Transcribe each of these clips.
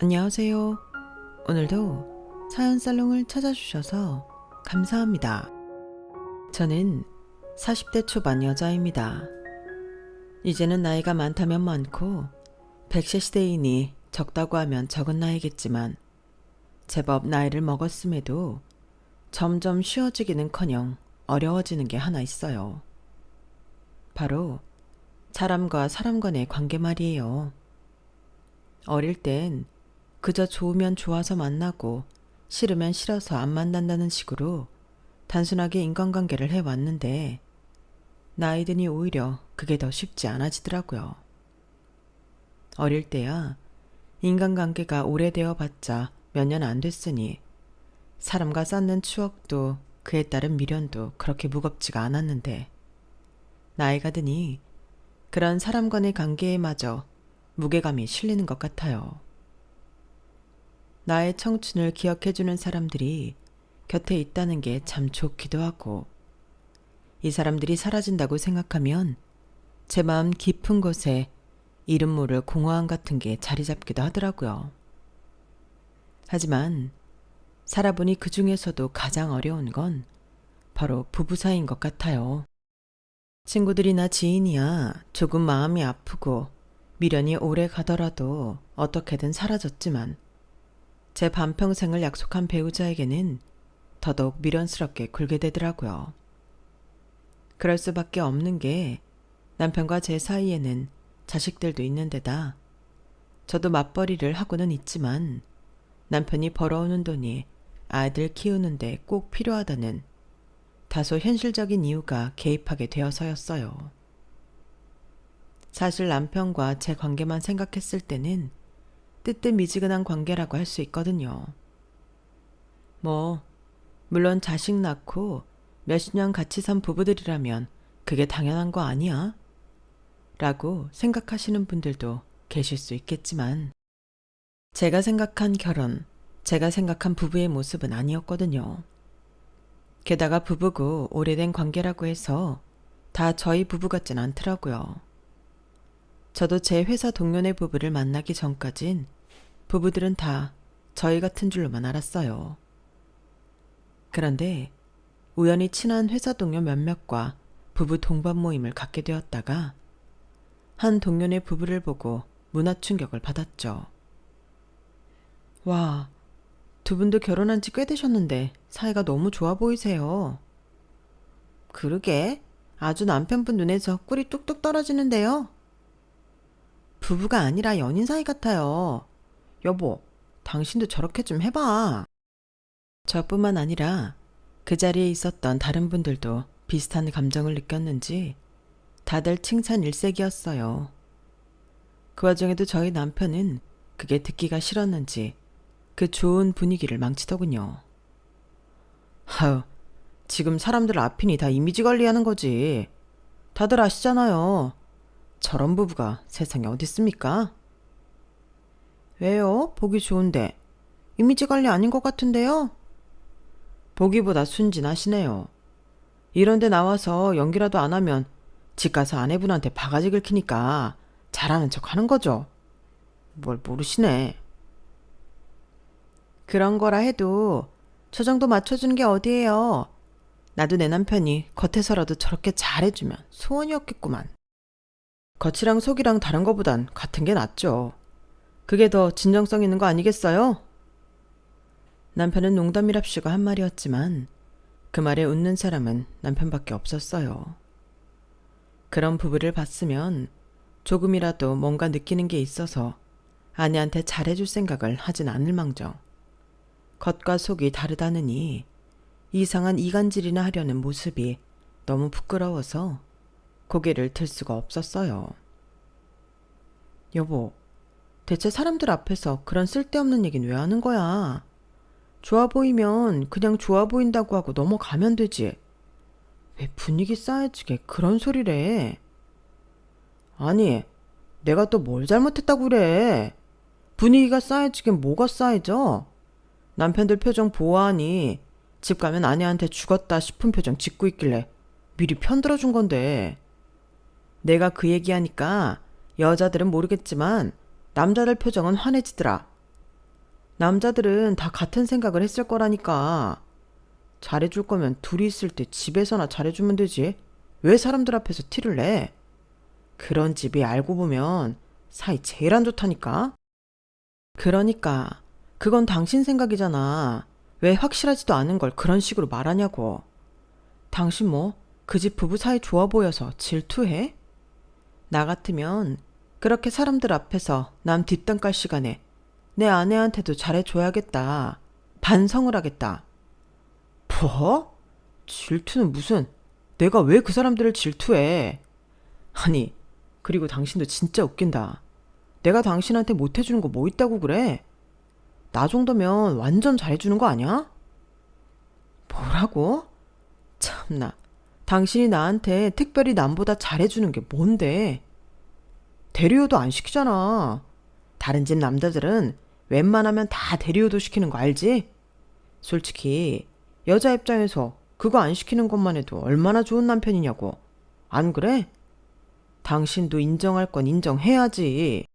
안녕하세요. 오늘도 사연살롱을 찾아주셔서 감사합니다. 저는 40대 초반 여자입니다. 이제는 나이가 많다면 많고 100세 시대이니 적다고 하면 적은 나이겠지만 제법 나이를 먹었음에도 점점 쉬워지기는커녕 어려워지는 게 하나 있어요. 바로 사람과 사람 간의 관계 말이에요. 어릴 땐 그저 좋으면 좋아서 만나고 싫으면 싫어서 안 만난다는 식으로 단순하게 인간관계를 해왔는데 나이 드니 오히려 그게 더 쉽지 않아지더라고요. 어릴 때야 인간관계가 오래되어 봤자 몇 년 안 됐으니 사람과 쌓는 추억도 그에 따른 미련도 그렇게 무겁지가 않았는데 나이가 드니 그런 사람 간의 관계에마저 무게감이 실리는 것 같아요. 나의 청춘을 기억해주는 사람들이 곁에 있다는 게 참 좋기도 하고 이 사람들이 사라진다고 생각하면 제 마음 깊은 곳에 이름 모를 공허함 같은 게 자리 잡기도 하더라고요. 하지만 살아보니 그 중에서도 가장 어려운 건 바로 부부 사이인 것 같아요. 친구들이나 지인이야 조금 마음이 아프고 미련이 오래 가더라도 어떻게든 사라졌지만 제 반평생을 약속한 배우자에게는 더더욱 미련스럽게 굴게 되더라고요. 그럴 수밖에 없는 게 남편과 제 사이에는 자식들도 있는데다 저도 맞벌이를 하고는 있지만 남편이 벌어오는 돈이 아이들 키우는데 꼭 필요하다는 다소 현실적인 이유가 개입하게 되어서였어요. 사실 남편과 제 관계만 생각했을 때는 뜨뜻미지근한 관계라고 할 수 있거든요. 물론 자식 낳고 몇십 년 같이 산 부부들이라면 그게 당연한 거 아니야? 라고 생각하시는 분들도 계실 수 있겠지만 제가 생각한 결혼, 제가 생각한 부부의 모습은 아니었거든요. 게다가 부부고 오래된 관계라고 해서 다 저희 부부 같진 않더라고요. 저도 제 회사 동료네 부부를 만나기 전까진 부부들은 다 저희 같은 줄로만 알았어요. 그런데 우연히 친한 회사 동료 몇몇과 부부 동반 모임을 갖게 되었다가 한 동료네 부부를 보고 문화 충격을 받았죠. 와, 두 분도 결혼한 지 꽤 되셨는데 사이가 너무 좋아 보이세요. 그러게, 아주 남편분 눈에서 꿀이 뚝뚝 떨어지는데요. 부부가 아니라 연인 사이 같아요. 여보, 당신도 저렇게 좀 해봐. 저뿐만 아니라 그 자리에 있었던 다른 분들도 비슷한 감정을 느꼈는지 다들 칭찬 일색이었어요. 그 와중에도 저희 남편은 그게 듣기가 싫었는지 그 좋은 분위기를 망치더군요. 하유, 지금 사람들 앞이니 다 이미지 관리하는 거지. 다들 아시잖아요. 저런 부부가 세상에 어디 있습니까? 왜요? 보기 좋은데. 이미지 관리 아닌 것 같은데요? 보기보다 순진하시네요. 이런데 나와서 연기라도 안 하면 집 가서 아내분한테 바가지 긁히니까 잘하는 척 하는 거죠. 뭘 모르시네. 그런 거라 해도 저 정도 맞춰주는 게 어디예요. 나도 내 남편이 겉에서라도 저렇게 잘해주면 소원이었겠구만. 겉이랑 속이랑 다른 거보단 같은 게 낫죠. 그게 더 진정성 있는 거 아니겠어요? 남편은 농담이랍시고 한 말이었지만 그 말에 웃는 사람은 남편밖에 없었어요. 그런 부부를 봤으면 조금이라도 뭔가 느끼는 게 있어서 아내한테 잘해줄 생각을 하진 않을 망정 겉과 속이 다르다느니 이상한 이간질이나 하려는 모습이 너무 부끄러워서 고개를 들 수가 없었어요. 여보, 대체 사람들 앞에서 그런 쓸데없는 얘기는 왜 하는 거야? 좋아 보이면 그냥 좋아 보인다고 하고 넘어가면 되지. 왜 분위기 싸해지게 그런 소리를 해? 아니, 내가 또 뭘 잘못했다고 그래? 분위기가 싸해지긴 뭐가 싸해져? 남편들 표정 보아하니 집 가면 아내한테 죽었다 싶은 표정 짓고 있길래 미리 편들어준 건데. 내가 그 얘기하니까 여자들은 모르겠지만 남자들 표정은 환해지더라. 남자들은 다 같은 생각을 했을 거라니까. 잘해줄 거면 둘이 있을 때 집에서나 잘해주면 되지. 왜 사람들 앞에서 티를 내? 그런 집이 알고 보면 사이 제일 안 좋다니까? 그러니까 그건 당신 생각이잖아. 왜 확실하지도 않은 걸 그런 식으로 말하냐고. 당신 뭐 그 집 부부 사이 좋아 보여서 질투해? 나 같으면 그렇게 사람들 앞에서 남 뒷담 깔 시간에 내 아내한테도 잘해줘야겠다. 반성을 하겠다. 뭐? 질투는 무슨, 내가 왜 그 사람들을 질투해? 아니, 그리고 당신도 진짜 웃긴다. 내가 당신한테 못해주는 거 뭐 있다고 그래? 나 정도면 완전 잘해주는 거 아니야? 뭐라고? 참나. 당신이 나한테 특별히 남보다 잘해주는 게 뭔데? 대리효도 안 시키잖아. 다른 집 남자들은 웬만하면 다 대리효도 시키는 거 알지? 솔직히 여자 입장에서 그거 안 시키는 것만 해도 얼마나 좋은 남편이냐고. 안 그래? 당신도 인정할 건 인정해야지.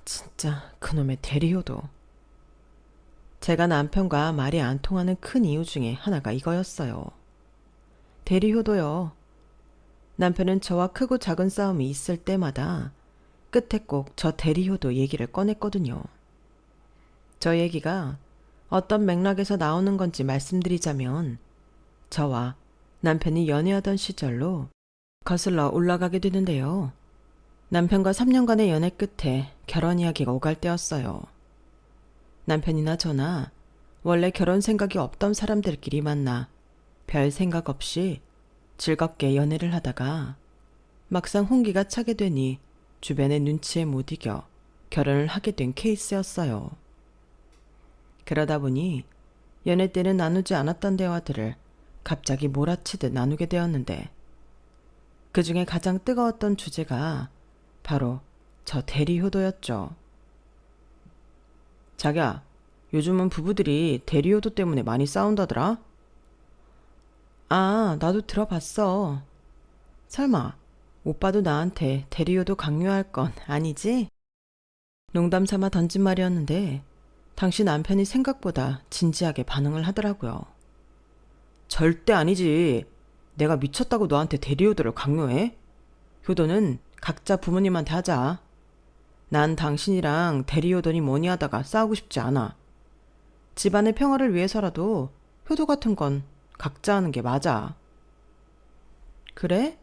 진짜 그놈의 대리효도. 제가 남편과 말이 안 통하는 큰 이유 중에 하나가 이거였어요. 대리효도요. 남편은 저와 크고 작은 싸움이 있을 때마다 끝에 꼭 저 대리효도 얘기를 꺼냈거든요. 저 얘기가 어떤 맥락에서 나오는 건지 말씀드리자면, 저와 남편이 연애하던 시절로 거슬러 올라가게 되는데요. 남편과 3년간의 연애 끝에 결혼 이야기가 오갈 때였어요. 남편이나 저나 원래 결혼 생각이 없던 사람들끼리 만나 별 생각 없이 즐겁게 연애를 하다가 막상 홍기가 차게 되니 주변의 눈치에 못 이겨 결혼을 하게 된 케이스였어요. 그러다 보니 연애 때는 나누지 않았던 대화들을 갑자기 몰아치듯 나누게 되었는데, 그 중에 가장 뜨거웠던 주제가 바로 저 대리효도였죠. 자기야, 요즘은 부부들이 대리효도 때문에 많이 싸운다더라? 아, 나도 들어봤어. 설마 오빠도 나한테 대리효도 강요할 건 아니지? 농담 삼아 던진 말이었는데 당시 남편이 생각보다 진지하게 반응을 하더라고요. 절대 아니지. 내가 미쳤다고 너한테 대리효도를 강요해? 효도는 각자 부모님한테 하자. 난 당신이랑 대리효도니 뭐니 하다가 싸우고 싶지 않아. 집안의 평화를 위해서라도 효도 같은 건 각자 하는 게 맞아. 그래?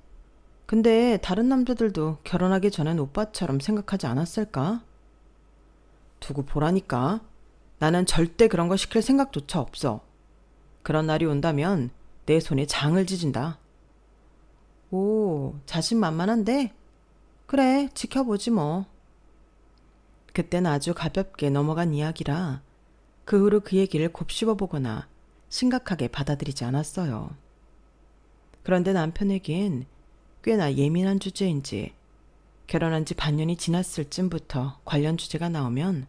근데 다른 남자들도 결혼하기 전엔 오빠처럼 생각하지 않았을까? 두고 보라니까. 나는 절대 그런 거 시킬 생각조차 없어. 그런 날이 온다면 내 손에 장을 지진다. 오, 자신만만한데? 그래, 지켜보지 뭐. 그땐 아주 가볍게 넘어간 이야기라 그 후로 그 얘기를 곱씹어보거나 심각하게 받아들이지 않았어요. 그런데 남편에겐 꽤나 예민한 주제인지 결혼한 지 반년이 지났을 쯤부터 관련 주제가 나오면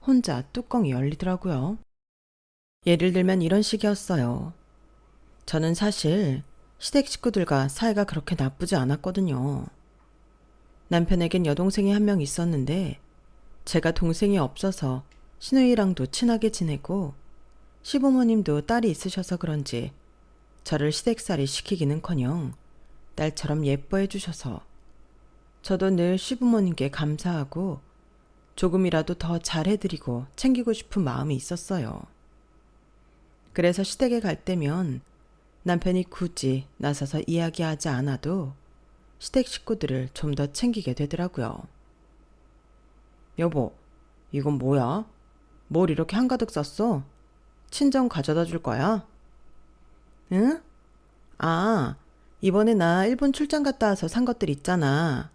혼자 뚜껑이 열리더라고요. 예를 들면 이런 식이었어요. 저는 사실 시댁 식구들과 사이가 그렇게 나쁘지 않았거든요. 남편에겐 여동생이 한 명 있었는데 제가 동생이 없어서 시누이랑도 친하게 지내고 시부모님도 딸이 있으셔서 그런지 저를 시댁살이 시키기는커녕 딸처럼 예뻐해 주셔서 저도 늘 시부모님께 감사하고 조금이라도 더 잘해드리고 챙기고 싶은 마음이 있었어요. 그래서 시댁에 갈 때면 남편이 굳이 나서서 이야기하지 않아도 시댁 식구들을 좀 더 챙기게 되더라고요. 여보, 이건 뭐야? 뭘 이렇게 한가득 쌌어? 친정 가져다 줄 거야? 응? 아, 이번에 나 일본 출장 갔다 와서 산 것들 있잖아.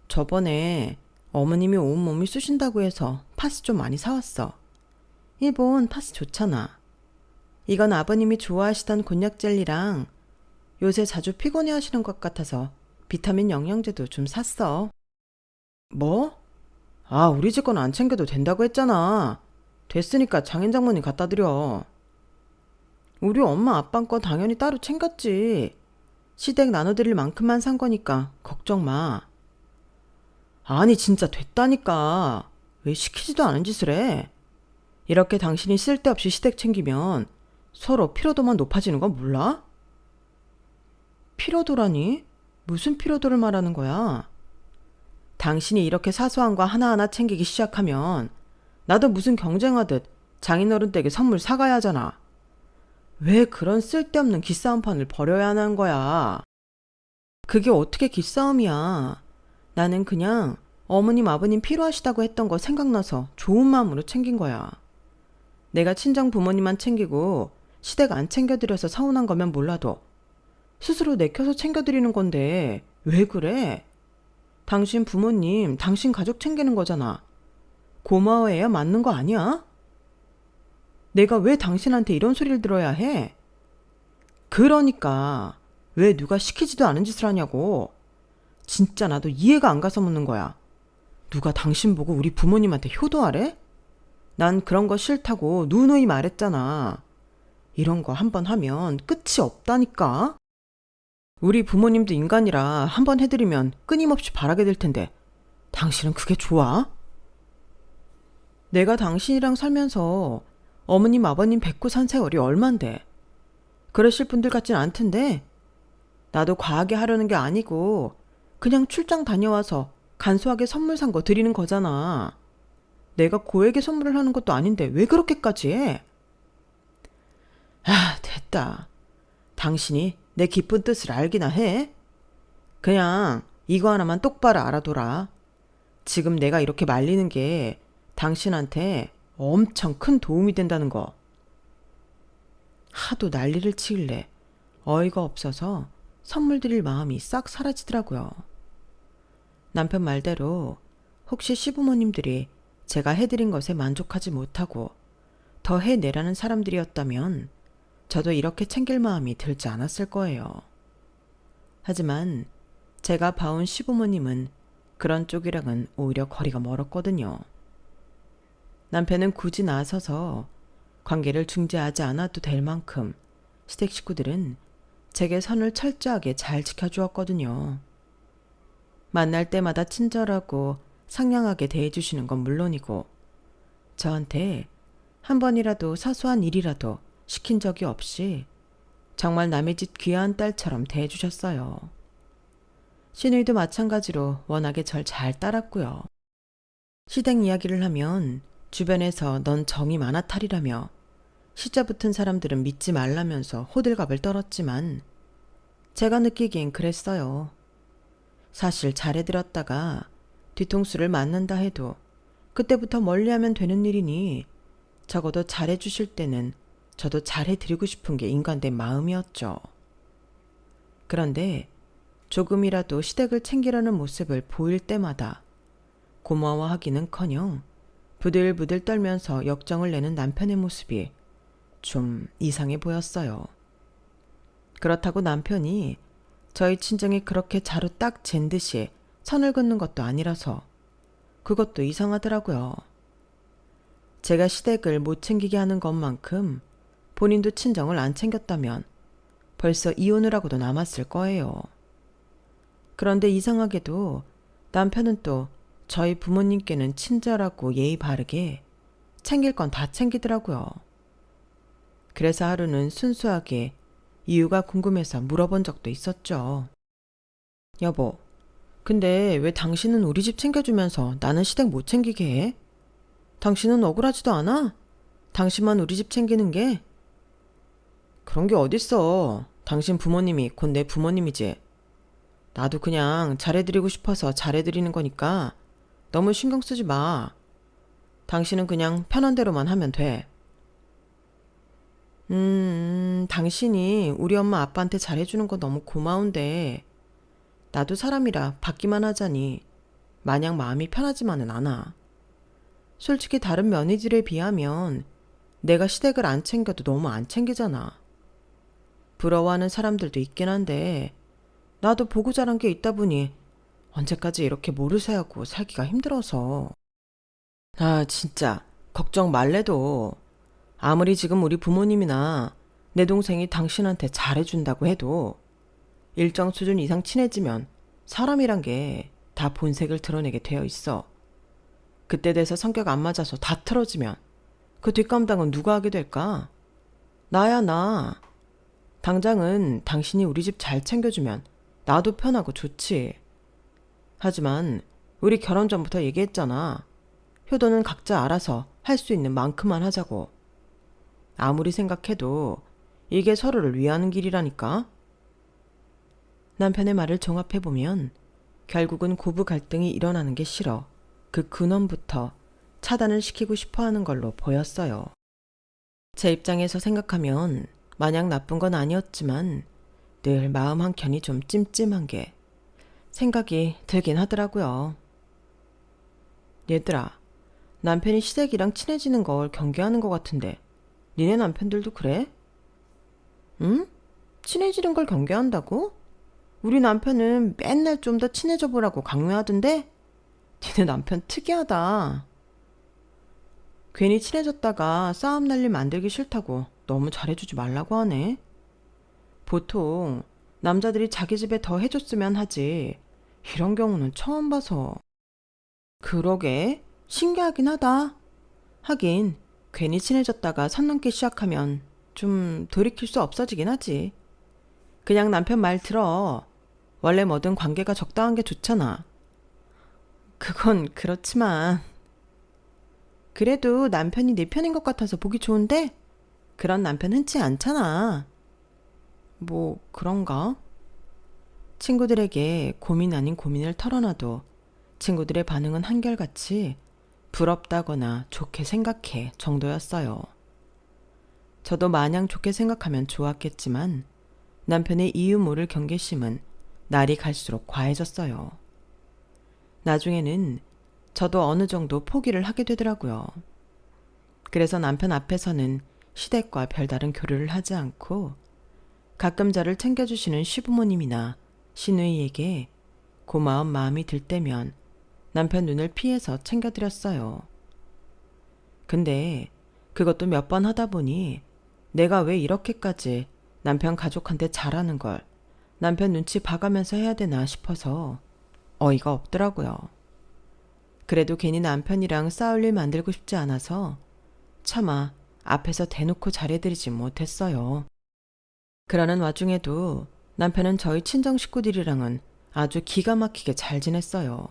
저번에 어머님이 온몸이 쑤신다고 해서 파스 좀 많이 사왔어. 일본 파스 좋잖아. 이건 아버님이 좋아하시던 곤약 젤리랑 요새 자주 피곤해 하시는 것 같아서 비타민 영양제도 좀 샀어. 뭐? 아, 우리 집 건 안 챙겨도 된다고 했잖아. 됐으니까 장인 장모님 갖다 드려. 우리 엄마 아빠 건 당연히 따로 챙겼지. 시댁 나눠드릴 만큼만 산 거니까 걱정 마. 아니 진짜 됐다니까. 왜 시키지도 않은 짓을 해? 이렇게 당신이 쓸데없이 시댁 챙기면 서로 피로도만 높아지는 건 몰라? 피로도라니? 무슨 피로도를 말하는 거야? 당신이 이렇게 사소한 거 하나하나 챙기기 시작하면 나도 무슨 경쟁하듯 장인어른 댁에 선물 사가야 하잖아. 왜 그런 쓸데없는 기싸움판을 벌여야 하는 거야? 그게 어떻게 기싸움이야? 나는 그냥 어머님 아버님 필요하시다고 했던 거 생각나서 좋은 마음으로 챙긴 거야. 내가 친정 부모님만 챙기고 시댁 안 챙겨드려서 서운한 거면 몰라도 스스로 내켜서 챙겨드리는 건데 왜 그래? 당신 부모님, 당신 가족 챙기는 거잖아. 고마워해야 맞는 거 아니야? 내가 왜 당신한테 이런 소리를 들어야 해? 그러니까 왜 누가 시키지도 않은 짓을 하냐고. 진짜 나도 이해가 안 가서 묻는 거야. 누가 당신 보고 우리 부모님한테 효도하래? 난 그런 거 싫다고 누누이 말했잖아. 이런 거 한 번 하면 끝이 없다니까. 우리 부모님도 인간이라 한 번 해드리면 끊임없이 바라게 될 텐데 당신은 그게 좋아? 내가 당신이랑 살면서 어머님 아버님 뵙고 산 세월이 얼만데 그러실 분들 같진 않던데. 나도 과하게 하려는 게 아니고 그냥 출장 다녀와서 간소하게 선물 산 거 드리는 거잖아. 내가 고액의 선물을 하는 것도 아닌데 왜 그렇게까지 해? 아, 됐다. 당신이 내 기쁜 뜻을 알기나 해? 그냥 이거 하나만 똑바로 알아둬라. 지금 내가 이렇게 말리는 게 당신한테 엄청 큰 도움이 된다는 거. 하도 난리를 치길래 어이가 없어서 선물 드릴 마음이 싹 사라지더라고요. 남편 말대로 혹시 시부모님들이 제가 해드린 것에 만족하지 못하고 더 해내라는 사람들이었다면 저도 이렇게 챙길 마음이 들지 않았을 거예요. 하지만 제가 봐온 시부모님은 그런 쪽이랑은 오히려 거리가 멀었거든요. 남편은 굳이 나서서 관계를 중재하지 않아도 될 만큼 시댁 식구들은 제게 선을 철저하게 잘 지켜주었거든요. 만날 때마다 친절하고 상냥하게 대해주시는 건 물론이고 저한테 한 번이라도 사소한 일이라도 시킨 적이 없이 정말 남의 집 귀한 딸처럼 대해주셨어요. 시누이도 마찬가지로 워낙에 절 잘 따랐고요. 시댁 이야기를 하면 주변에서 넌 정이 많아 탈이라며 시자 붙은 사람들은 믿지 말라면서 호들갑을 떨었지만 제가 느끼기엔 그랬어요. 사실 잘해들었다가 뒤통수를 맞는다 해도 그때부터 멀리하면 되는 일이니 적어도 잘해주실 때는 저도 잘해드리고 싶은 게 인간된 마음이었죠. 그런데 조금이라도 시댁을 챙기려는 모습을 보일 때마다 고마워하기는커녕 부들부들 떨면서 역정을 내는 남편의 모습이 좀 이상해 보였어요. 그렇다고 남편이 저희 친정이 그렇게 자루 딱 잰 듯이 선을 긋는 것도 아니라서 그것도 이상하더라고요. 제가 시댁을 못 챙기게 하는 것만큼 본인도 친정을 안 챙겼다면 벌써 이혼을 하고도 남았을 거예요. 그런데 이상하게도 남편은 또 저희 부모님께는 친절하고 예의 바르게 챙길 건 다 챙기더라고요. 그래서 하루는 순수하게 이유가 궁금해서 물어본 적도 있었죠. 여보, 근데 왜 당신은 우리 집 챙겨주면서 나는 시댁 못 챙기게 해? 당신은 억울하지도 않아? 당신만 우리 집 챙기는 게? 그런 게 어딨어. 당신 부모님이 곧 내 부모님이지. 나도 그냥 잘해드리고 싶어서 잘해드리는 거니까 너무 신경 쓰지 마. 당신은 그냥 편한 대로만 하면 돼. 당신이 우리 엄마 아빠한테 잘해주는 거 너무 고마운데 나도 사람이라 받기만 하자니 마냥 마음이 편하지만은 않아. 솔직히 다른 며느리들에 비하면 내가 시댁을 안 챙겨도 너무 안 챙기잖아. 부러워하는 사람들도 있긴 한데 나도 보고 자란 게 있다 보니 언제까지 이렇게 모르쇠하고 살기가 힘들어서. 아, 진짜 걱정 말래도 아무리 지금 우리 부모님이나 내 동생이 당신한테 잘해준다고 해도 일정 수준 이상 친해지면 사람이란 게 다 본색을 드러내게 되어 있어. 그때 돼서 성격 안 맞아서 다 틀어지면 그 뒷감당은 누가 하게 될까? 나야 나. 당장은 당신이 우리 집 잘 챙겨주면 나도 편하고 좋지. 하지만 우리 결혼 전부터 얘기했잖아. 효도는 각자 알아서 할 수 있는 만큼만 하자고. 아무리 생각해도 이게 서로를 위하는 길이라니까. 남편의 말을 종합해보면 결국은 고부 갈등이 일어나는 게 싫어 그 근원부터 차단을 시키고 싶어 하는 걸로 보였어요. 제 입장에서 생각하면 마냥 나쁜 건 아니었지만 늘 마음 한켠이 좀 찜찜한 게 생각이 들긴 하더라고요. 얘들아, 남편이 시댁이랑 친해지는 걸 경계하는 것 같은데 니네 남편들도 그래? 응? 친해지는 걸 경계한다고? 우리 남편은 맨날 좀 더 친해져 보라고 강요하던데? 니네 남편 특이하다. 괜히 친해졌다가 싸움 날 일 만들기 싫다고 너무 잘해주지 말라고 하네. 보통 남자들이 자기 집에 더 해줬으면 하지. 이런 경우는 처음 봐서. 그러게, 신기하긴 하다. 하긴 괜히 친해졌다가 선 넘기 시작하면 좀 돌이킬 수 없어지긴 하지. 그냥 남편 말 들어. 원래 뭐든 관계가 적당한 게 좋잖아. 그건 그렇지만 그래도 남편이 내 편인 것 같아서 보기 좋은데 그런 남편 흔치 않잖아. 뭐 그런가? 친구들에게 고민 아닌 고민을 털어놔도 친구들의 반응은 한결같이 부럽다거나 좋게 생각해 정도였어요. 저도 마냥 좋게 생각하면 좋았겠지만 남편의 이유 모를 경계심은 날이 갈수록 과해졌어요. 나중에는 저도 어느 정도 포기를 하게 되더라고요. 그래서 남편 앞에서는 시댁과 별다른 교류를 하지 않고 가끔 저를 챙겨주시는 시부모님이나 시누이에게 고마운 마음이 들 때면 남편 눈을 피해서 챙겨드렸어요. 근데 그것도 몇 번 하다 보니 내가 왜 이렇게까지 남편 가족한테 잘하는 걸 남편 눈치 봐가면서 해야 되나 싶어서 어이가 없더라고요. 그래도 괜히 남편이랑 싸울 일 만들고 싶지 않아서 차마 앞에서 대놓고 잘해드리지 못했어요. 그러는 와중에도 남편은 저희 친정 식구들이랑은 아주 기가 막히게 잘 지냈어요.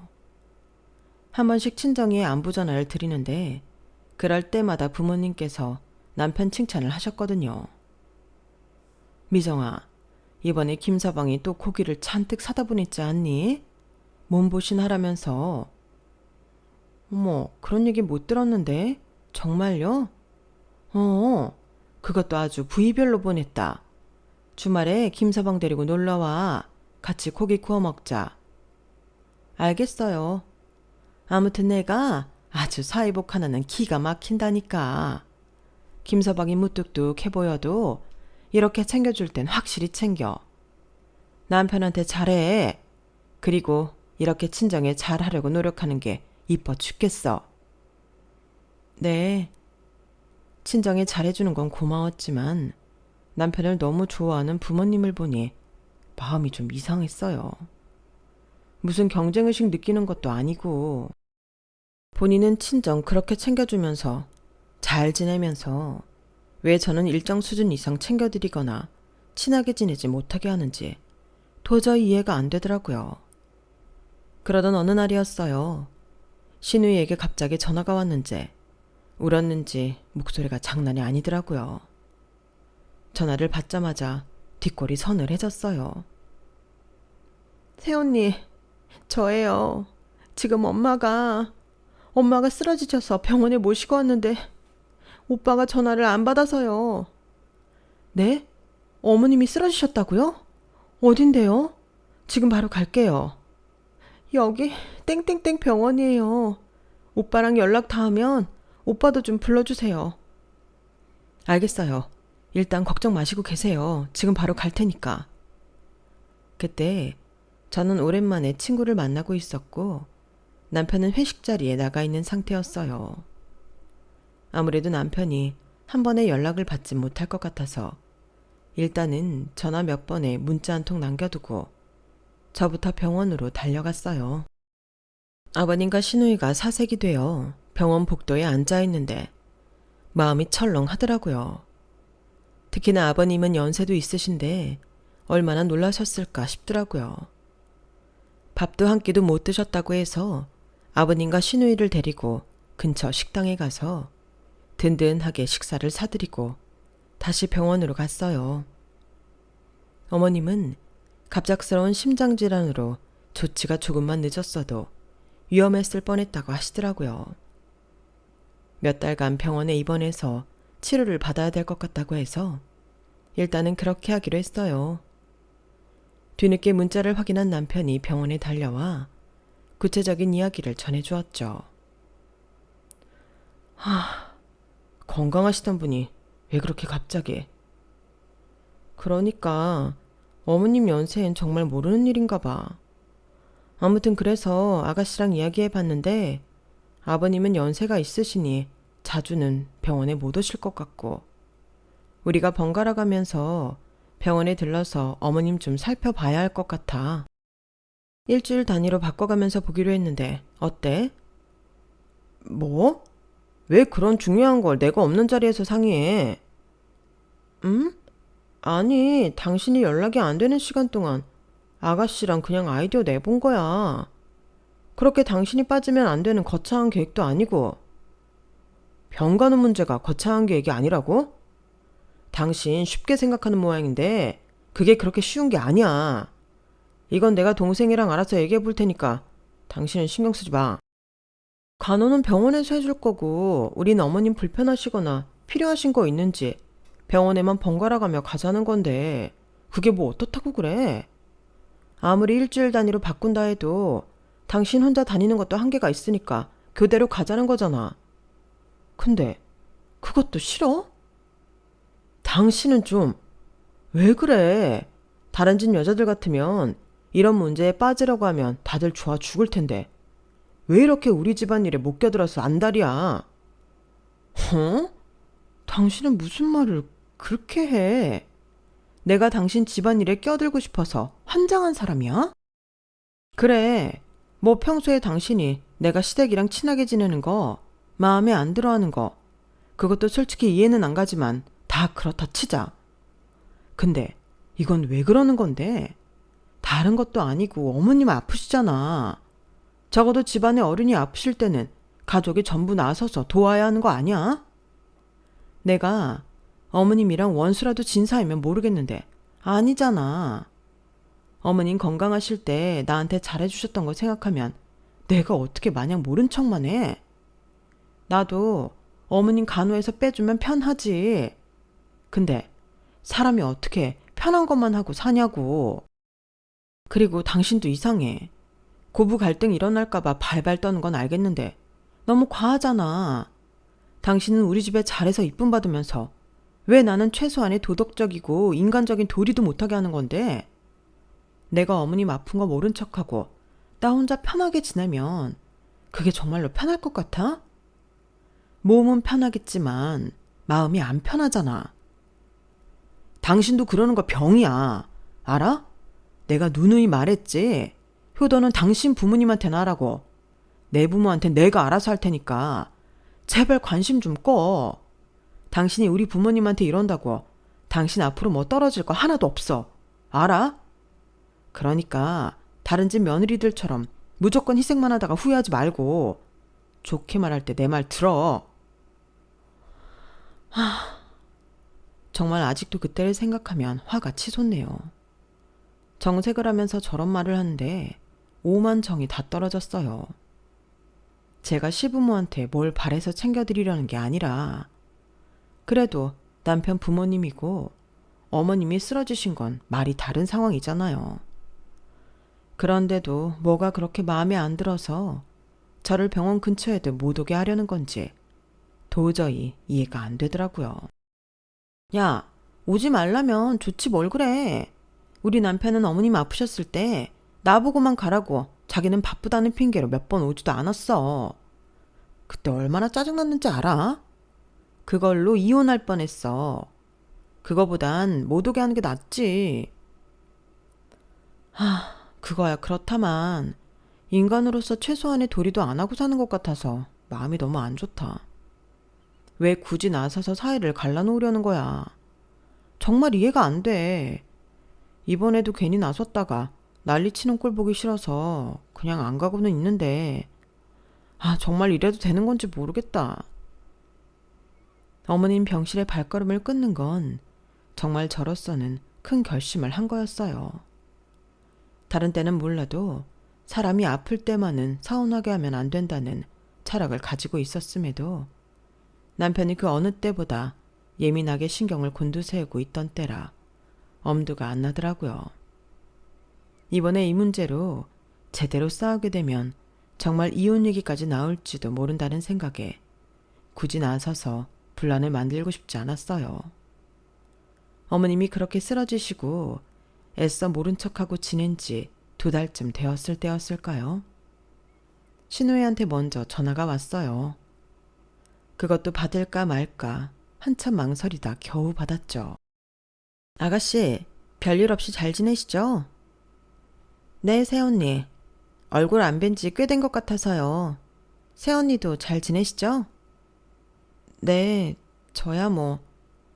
한 번씩 친정에 안부 전화를 드리는데 그럴 때마다 부모님께서 남편 칭찬을 하셨거든요. 미정아, 이번에 김서방이 또 고기를 잔뜩 사다 보냈지 않니? 몸보신 하라면서. 어머, 그런 얘기 못 들었는데? 정말요? 그것도 아주 부위별로 보냈다. 주말에 김서방 데리고 놀러와. 같이 고기 구워 먹자. 알겠어요. 아무튼 내가 아주 사이복 하나는 기가 막힌다니까. 김서방이 무뚝뚝해 보여도 이렇게 챙겨줄 땐 확실히 챙겨. 남편한테 잘해. 그리고 이렇게 친정에 잘하려고 노력하는 게 이뻐 죽겠어. 네. 친정에 잘해주는 건 고마웠지만 남편을 너무 좋아하는 부모님을 보니 마음이 좀 이상했어요. 무슨 경쟁의식 느끼는 것도 아니고 본인은 친정 그렇게 챙겨주면서 잘 지내면서 왜 저는 일정 수준 이상 챙겨드리거나 친하게 지내지 못하게 하는지 도저히 이해가 안 되더라고요. 그러던 어느 날이었어요. 시누이에게 갑자기 전화가 왔는지 울었는지 목소리가 장난이 아니더라고요. 전화를 받자마자 뒷골이 서늘해졌어요. 새언니, 저예요. 지금 엄마가 쓰러지셔서 병원에 모시고 왔는데 오빠가 전화를 안 받아서요. 네? 어머님이 쓰러지셨다고요? 어딘데요? 지금 바로 갈게요. 여기 땡땡땡 병원이에요. 오빠랑 연락 닿으면 오빠도 좀 불러주세요. 알겠어요. 일단 걱정 마시고 계세요. 지금 바로 갈 테니까. 그때 저는 오랜만에 친구를 만나고 있었고 남편은 회식 자리에 나가 있는 상태였어요. 아무래도 남편이 한 번에 연락을 받지 못할 것 같아서 일단은 전화 몇 번에 문자 한 통 남겨두고 저부터 병원으로 달려갔어요. 아버님과 시누이가 사색이 되어 병원 복도에 앉아 있는데 마음이 철렁하더라고요. 특히나 아버님은 연세도 있으신데 얼마나 놀라셨을까 싶더라고요. 밥도 한 끼도 못 드셨다고 해서 아버님과 시누이를 데리고 근처 식당에 가서 든든하게 식사를 사드리고 다시 병원으로 갔어요. 어머님은 갑작스러운 심장질환으로 조치가 조금만 늦었어도 위험했을 뻔했다고 하시더라고요. 몇 달간 병원에 입원해서 치료를 받아야 될 것 같다고 해서 일단은 그렇게 하기로 했어요. 뒤늦게 문자를 확인한 남편이 병원에 달려와 구체적인 이야기를 전해주었죠. 건강하시던 분이 왜 그렇게 갑자기? 그러니까 어머님 연세엔 정말 모르는 일인가 봐. 아무튼 그래서 아가씨랑 이야기해봤는데 아버님은 연세가 있으시니 자주는 병원에 못 오실 것 같고 우리가 번갈아 가면서 병원에 들러서 어머님 좀 살펴봐야 할 것 같아. 일주일 단위로 바꿔가면서 보기로 했는데 어때? 뭐? 왜 그런 중요한 걸 내가 없는 자리에서 상의해? 아니, 당신이 연락이 안 되는 시간 동안 아가씨랑 그냥 아이디어 내본 거야. 그렇게 당신이 빠지면 안 되는 거창한 계획도 아니고. 병 가는 문제가 거창한 계획이 아니라고? 당신 쉽게 생각하는 모양인데 그게 그렇게 쉬운 게 아니야. 이건 내가 동생이랑 알아서 얘기해 볼 테니까 당신은 신경 쓰지 마. 간호는 병원에서 해줄 거고 우린 어머님 불편하시거나 필요하신 거 있는지 병원에만 번갈아 가며 가자는 건데 그게 뭐 어떻다고 그래? 아무리 일주일 단위로 바꾼다 해도 당신 혼자 다니는 것도 한계가 있으니까 교대로 가자는 거잖아. 근데 그것도 싫어? 당신은 좀 왜 그래? 다른 집 여자들 같으면 이런 문제에 빠지려고 하면 다들 좋아 죽을 텐데 왜 이렇게 우리 집안일에 못 껴들어서 안달이야? 어? 당신은 무슨 말을 그렇게 해? 내가 당신 집안일에 껴들고 싶어서 환장한 사람이야? 그래, 뭐 평소에 당신이 내가 시댁이랑 친하게 지내는 거, 마음에 안 들어하는 거, 그것도 솔직히 이해는 안 가지만 다 그렇다 치자. 근데 이건 왜 그러는 건데? 다른 것도 아니고 어머님 아프시잖아. 적어도 집안에 어른이 아프실 때는 가족이 전부 나서서 도와야 하는 거 아니야? 내가 어머님이랑 원수라도 진 사이면 모르겠는데 아니잖아. 어머님 건강하실 때 나한테 잘해주셨던 거 생각하면 내가 어떻게 마냥 모른 척만 해? 나도 어머님 간호해서 빼주면 편하지. 근데 사람이 어떻게 편한 것만 하고 사냐고. 그리고 당신도 이상해. 고부 갈등 일어날까봐 발발 떠는 건 알겠는데 너무 과하잖아. 당신은 우리 집에 잘해서 이쁨 받으면서 왜 나는 최소한의 도덕적이고 인간적인 도리도 못하게 하는 건데? 내가 어머님 아픈 거 모른 척하고 나 혼자 편하게 지내면 그게 정말로 편할 것 같아? 몸은 편하겠지만 마음이 안 편하잖아. 당신도 그러는 거 병이야. 알아? 내가 누누이 말했지. 효도는 당신 부모님한테나 하라고. 내 부모한테 내가 알아서 할 테니까 제발 관심 좀 꺼. 당신이 우리 부모님한테 이런다고 당신 앞으로 뭐 떨어질 거 하나도 없어. 알아? 그러니까 다른 집 며느리들처럼 무조건 희생만 하다가 후회하지 말고 좋게 말할 때 내 말 들어. 정말 아직도 그때를 생각하면 화가 치솟네요. 정색을 하면서 저런 말을 하는데 오만 정이 다 떨어졌어요. 제가 시부모한테 뭘 바래서 챙겨드리려는 게 아니라 그래도 남편 부모님이고 어머님이 쓰러지신 건 말이 다른 상황이잖아요. 그런데도 뭐가 그렇게 마음에 안 들어서 저를 병원 근처에도 못 오게 하려는 건지 도저히 이해가 안 되더라고요. 야, 오지 말라면 좋지 뭘 그래. 우리 남편은 어머님 아프셨을 때 나보고만 가라고 자기는 바쁘다는 핑계로 몇 번 오지도 않았어. 그때 얼마나 짜증났는지 알아? 그걸로 이혼할 뻔했어. 그거보단 못 오게 하는 게 낫지. 그거야 그렇다만 인간으로서 최소한의 도리도 안 하고 사는 것 같아서 마음이 너무 안 좋다. 왜 굳이 나서서 사이를 갈라놓으려는 거야? 정말 이해가 안 돼. 이번에도 괜히 나섰다가 난리치는 꼴 보기 싫어서 그냥 안 가고는 있는데, 정말 이래도 되는 건지 모르겠다. 어머님 병실에 발걸음을 끊는 건 정말 저로서는 큰 결심을 한 거였어요. 다른 때는 몰라도 사람이 아플 때만은 서운하게 하면 안 된다는 철학을 가지고 있었음에도 남편이 그 어느 때보다 예민하게 신경을 곤두세우고 있던 때라 엄두가 안 나더라고요. 이번에 이 문제로 제대로 싸우게 되면 정말 이혼 얘기까지 나올지도 모른다는 생각에 굳이 나서서 분란을 만들고 싶지 않았어요. 어머님이 그렇게 쓰러지시고 애써 모른 척하고 지낸 지 2달쯤 되었을 때였을까요? 신우이한테 먼저 전화가 왔어요. 그것도 받을까 말까 한참 망설이다 겨우 받았죠. 아가씨, 별일 없이 잘 지내시죠? 네, 새언니. 얼굴 안 뵌 지 꽤 된 것 같아서요. 새언니도 잘 지내시죠? 네, 저야 뭐.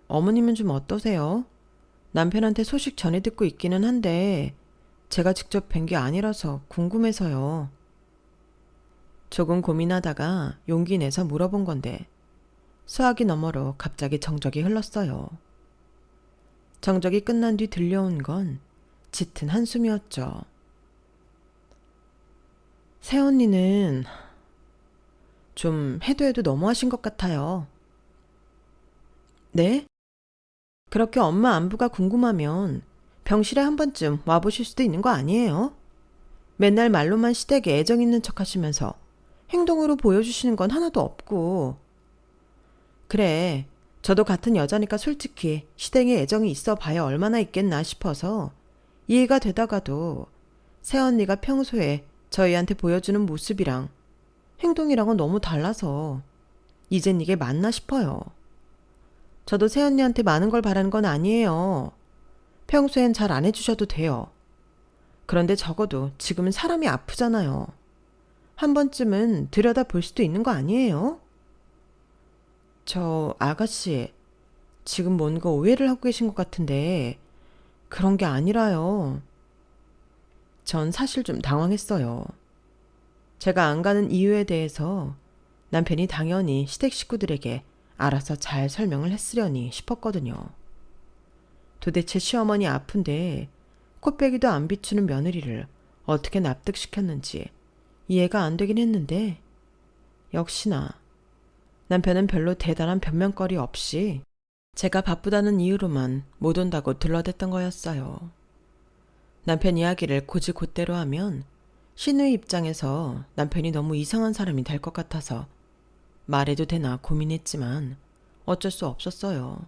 어머님은 좀 어떠세요? 남편한테 소식 전해 듣고 있기는 한데 제가 직접 뵌 게 아니라서 궁금해서요. 조금 고민하다가 용기 내서 물어본 건데 수화기 너머로 갑자기 정적이 흘렀어요. 정적이 끝난 뒤 들려온 건 짙은 한숨이었죠. 새언니는 좀 해도 너무하신 것 같아요. 네? 그렇게 엄마 안부가 궁금하면 병실에 한 번쯤 와보실 수도 있는 거 아니에요? 맨날 말로만 시댁에 애정 있는 척 하시면서 행동으로 보여주시는 건 하나도 없고. 그래, 저도 같은 여자니까 솔직히 시댁에 애정이 있어 봐야 얼마나 있겠나 싶어서 이해가 되다가도 새언니가 평소에 저희한테 보여주는 모습이랑 행동이랑은 너무 달라서 이젠 이게 맞나 싶어요. 저도 새언니한테 많은 걸 바라는 건 아니에요. 평소엔 잘 안 해주셔도 돼요. 그런데 적어도 지금은 사람이 아프잖아요. 한 번쯤은 들여다볼 수도 있는 거 아니에요? 저 아가씨, 지금 뭔가 오해를 하고 계신 것 같은데 그런 게 아니라요. 전 사실 좀 당황했어요. 제가 안 가는 이유에 대해서 남편이 당연히 시댁 식구들에게 알아서 잘 설명을 했으려니 싶었거든요. 도대체 시어머니 아픈데 코빼기도 안 비추는 며느리를 어떻게 납득시켰는지 이해가 안 되긴 했는데 역시나 남편은 별로 대단한 변명거리 없이 제가 바쁘다는 이유로만 못 온다고 둘러댔던 거였어요. 남편 이야기를 곧이곧대로 하면 신우의 입장에서 남편이 너무 이상한 사람이 될 것 같아서 말해도 되나 고민했지만 어쩔 수 없었어요.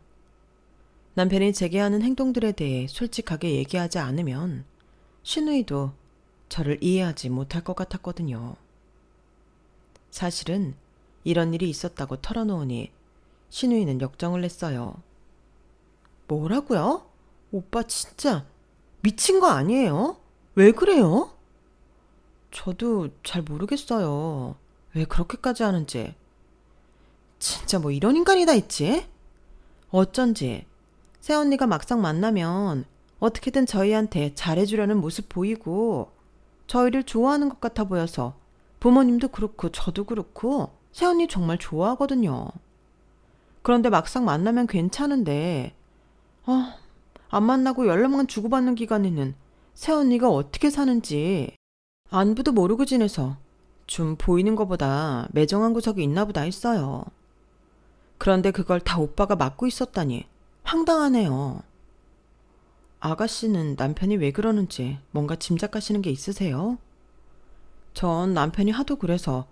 남편이 제게 하는 행동들에 대해 솔직하게 얘기하지 않으면 신우이도 저를 이해하지 못할 것 같았거든요. 사실은 이런 일이 있었다고 털어놓으니 신우이는 역정을 냈어요. 뭐라고요? 오빠 진짜 미친 거 아니에요? 왜 그래요? 저도 잘 모르겠어요. 왜 그렇게까지 하는지. 진짜 뭐 이런 인간이 다 있지? 어쩐지 새언니가 막상 만나면 어떻게든 저희한테 잘해주려는 모습 보이고 저희를 좋아하는 것 같아 보여서 부모님도 그렇고 저도 그렇고 새언니 정말 좋아하거든요. 그런데 막상 만나면 괜찮은데 안 만나고 연락만 주고받는 기간에는 새언니가 어떻게 사는지 안부도 모르고 지내서 좀 보이는 것보다 매정한 구석이 있나 보다 했어요. 그런데 그걸 다 오빠가 맡고 있었다니 황당하네요. 아가씨는 남편이 왜 그러는지 뭔가 짐작하시는 게 있으세요? 전 남편이 하도 그래서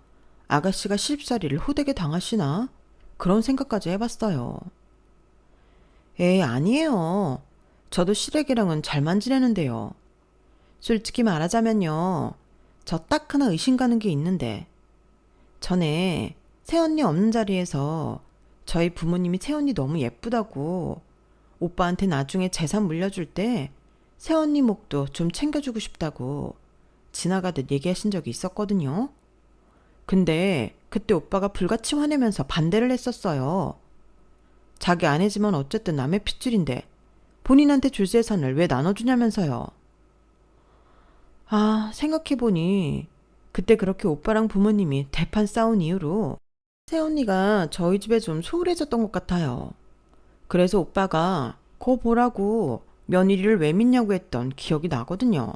아가씨가 시집살이를 호되게 당하시나? 그런 생각까지 해봤어요. 아니에요. 저도 시댁이랑은 잘만 지내는데요. 솔직히 말하자면요. 저 딱 하나 의심 가는 게 있는데 전에 새언니 없는 자리에서 저희 부모님이 새언니 너무 예쁘다고 오빠한테 나중에 재산 물려줄 때 새언니 목도 좀 챙겨주고 싶다고 지나가듯 얘기하신 적이 있었거든요. 근데 그때 오빠가 불같이 화내면서 반대를 했었어요. 자기 아내지만 어쨌든 남의 핏줄인데 본인한테 줄 재산을 왜 나눠주냐면서요. 아, 생각해보니 그때 그렇게 오빠랑 부모님이 대판 싸운 이후로 새언니가 저희 집에 좀 소홀해졌던 것 같아요. 그래서 오빠가 거 보라고 며느리를 왜 믿냐고 했던 기억이 나거든요.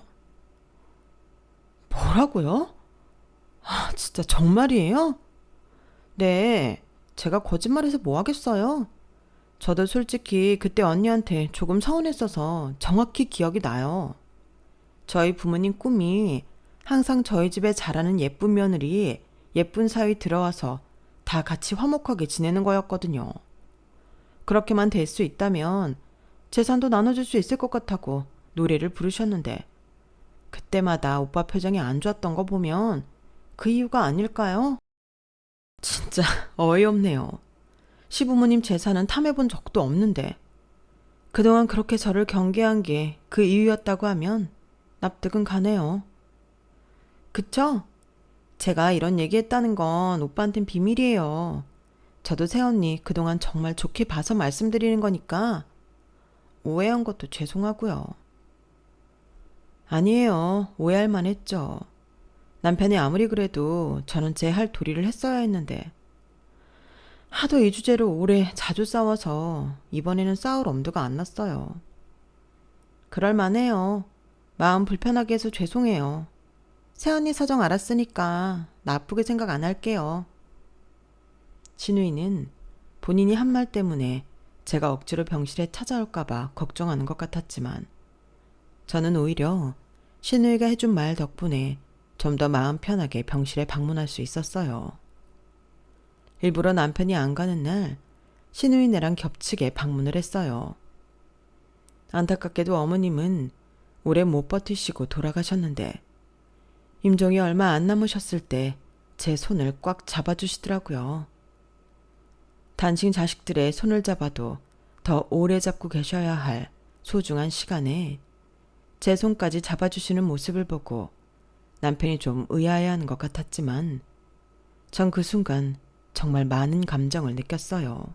뭐라고요? 아, 진짜 정말이에요? 네, 제가 거짓말해서 뭐 하겠어요? 저도 솔직히 그때 언니한테 조금 서운했어서 정확히 기억이 나요. 저희 부모님 꿈이 항상 저희 집에 자라는 예쁜 며느리, 예쁜 사위 들어와서 다 같이 화목하게 지내는 거였거든요. 그렇게만 될 수 있다면 재산도 나눠줄 수 있을 것 같다고 노래를 부르셨는데 그때마다 오빠 표정이 안 좋았던 거 보면 그 이유가 아닐까요? 진짜 어이없네요. 시부모님 재산은 탐해본 적도 없는데 그동안 그렇게 저를 경계한 게 그 이유였다고 하면 납득은 가네요. 그쵸? 제가 이런 얘기했다는 건 오빠한텐 비밀이에요. 저도 새언니 그동안 정말 좋게 봐서 말씀드리는 거니까 오해한 것도 죄송하고요. 아니에요. 오해할 만했죠. 남편이 아무리 그래도 저는 제 할 도리를 했어야 했는데 하도 이 주제로 오래 자주 싸워서 이번에는 싸울 엄두가 안 났어요. 그럴 만해요. 마음 불편하게 해서 죄송해요. 새언니 사정 알았으니까 나쁘게 생각 안 할게요. 신우이는 본인이 한 말 때문에 제가 억지로 병실에 찾아올까봐 걱정하는 것 같았지만 저는 오히려 신우이가 해준 말 덕분에 좀 더 마음 편하게 병실에 방문할 수 있었어요. 일부러 남편이 안 가는 날 신우이네랑 겹치게 방문을 했어요. 안타깝게도 어머님은 오래 못 버티시고 돌아가셨는데 임종이 얼마 안 남으셨을 때 제 손을 꽉 잡아주시더라고요. 단신 자식들의 손을 잡아도 더 오래 잡고 계셔야 할 소중한 시간에 제 손까지 잡아주시는 모습을 보고 남편이 좀 의아해하는 것 같았지만 전 그 순간 정말 많은 감정을 느꼈어요.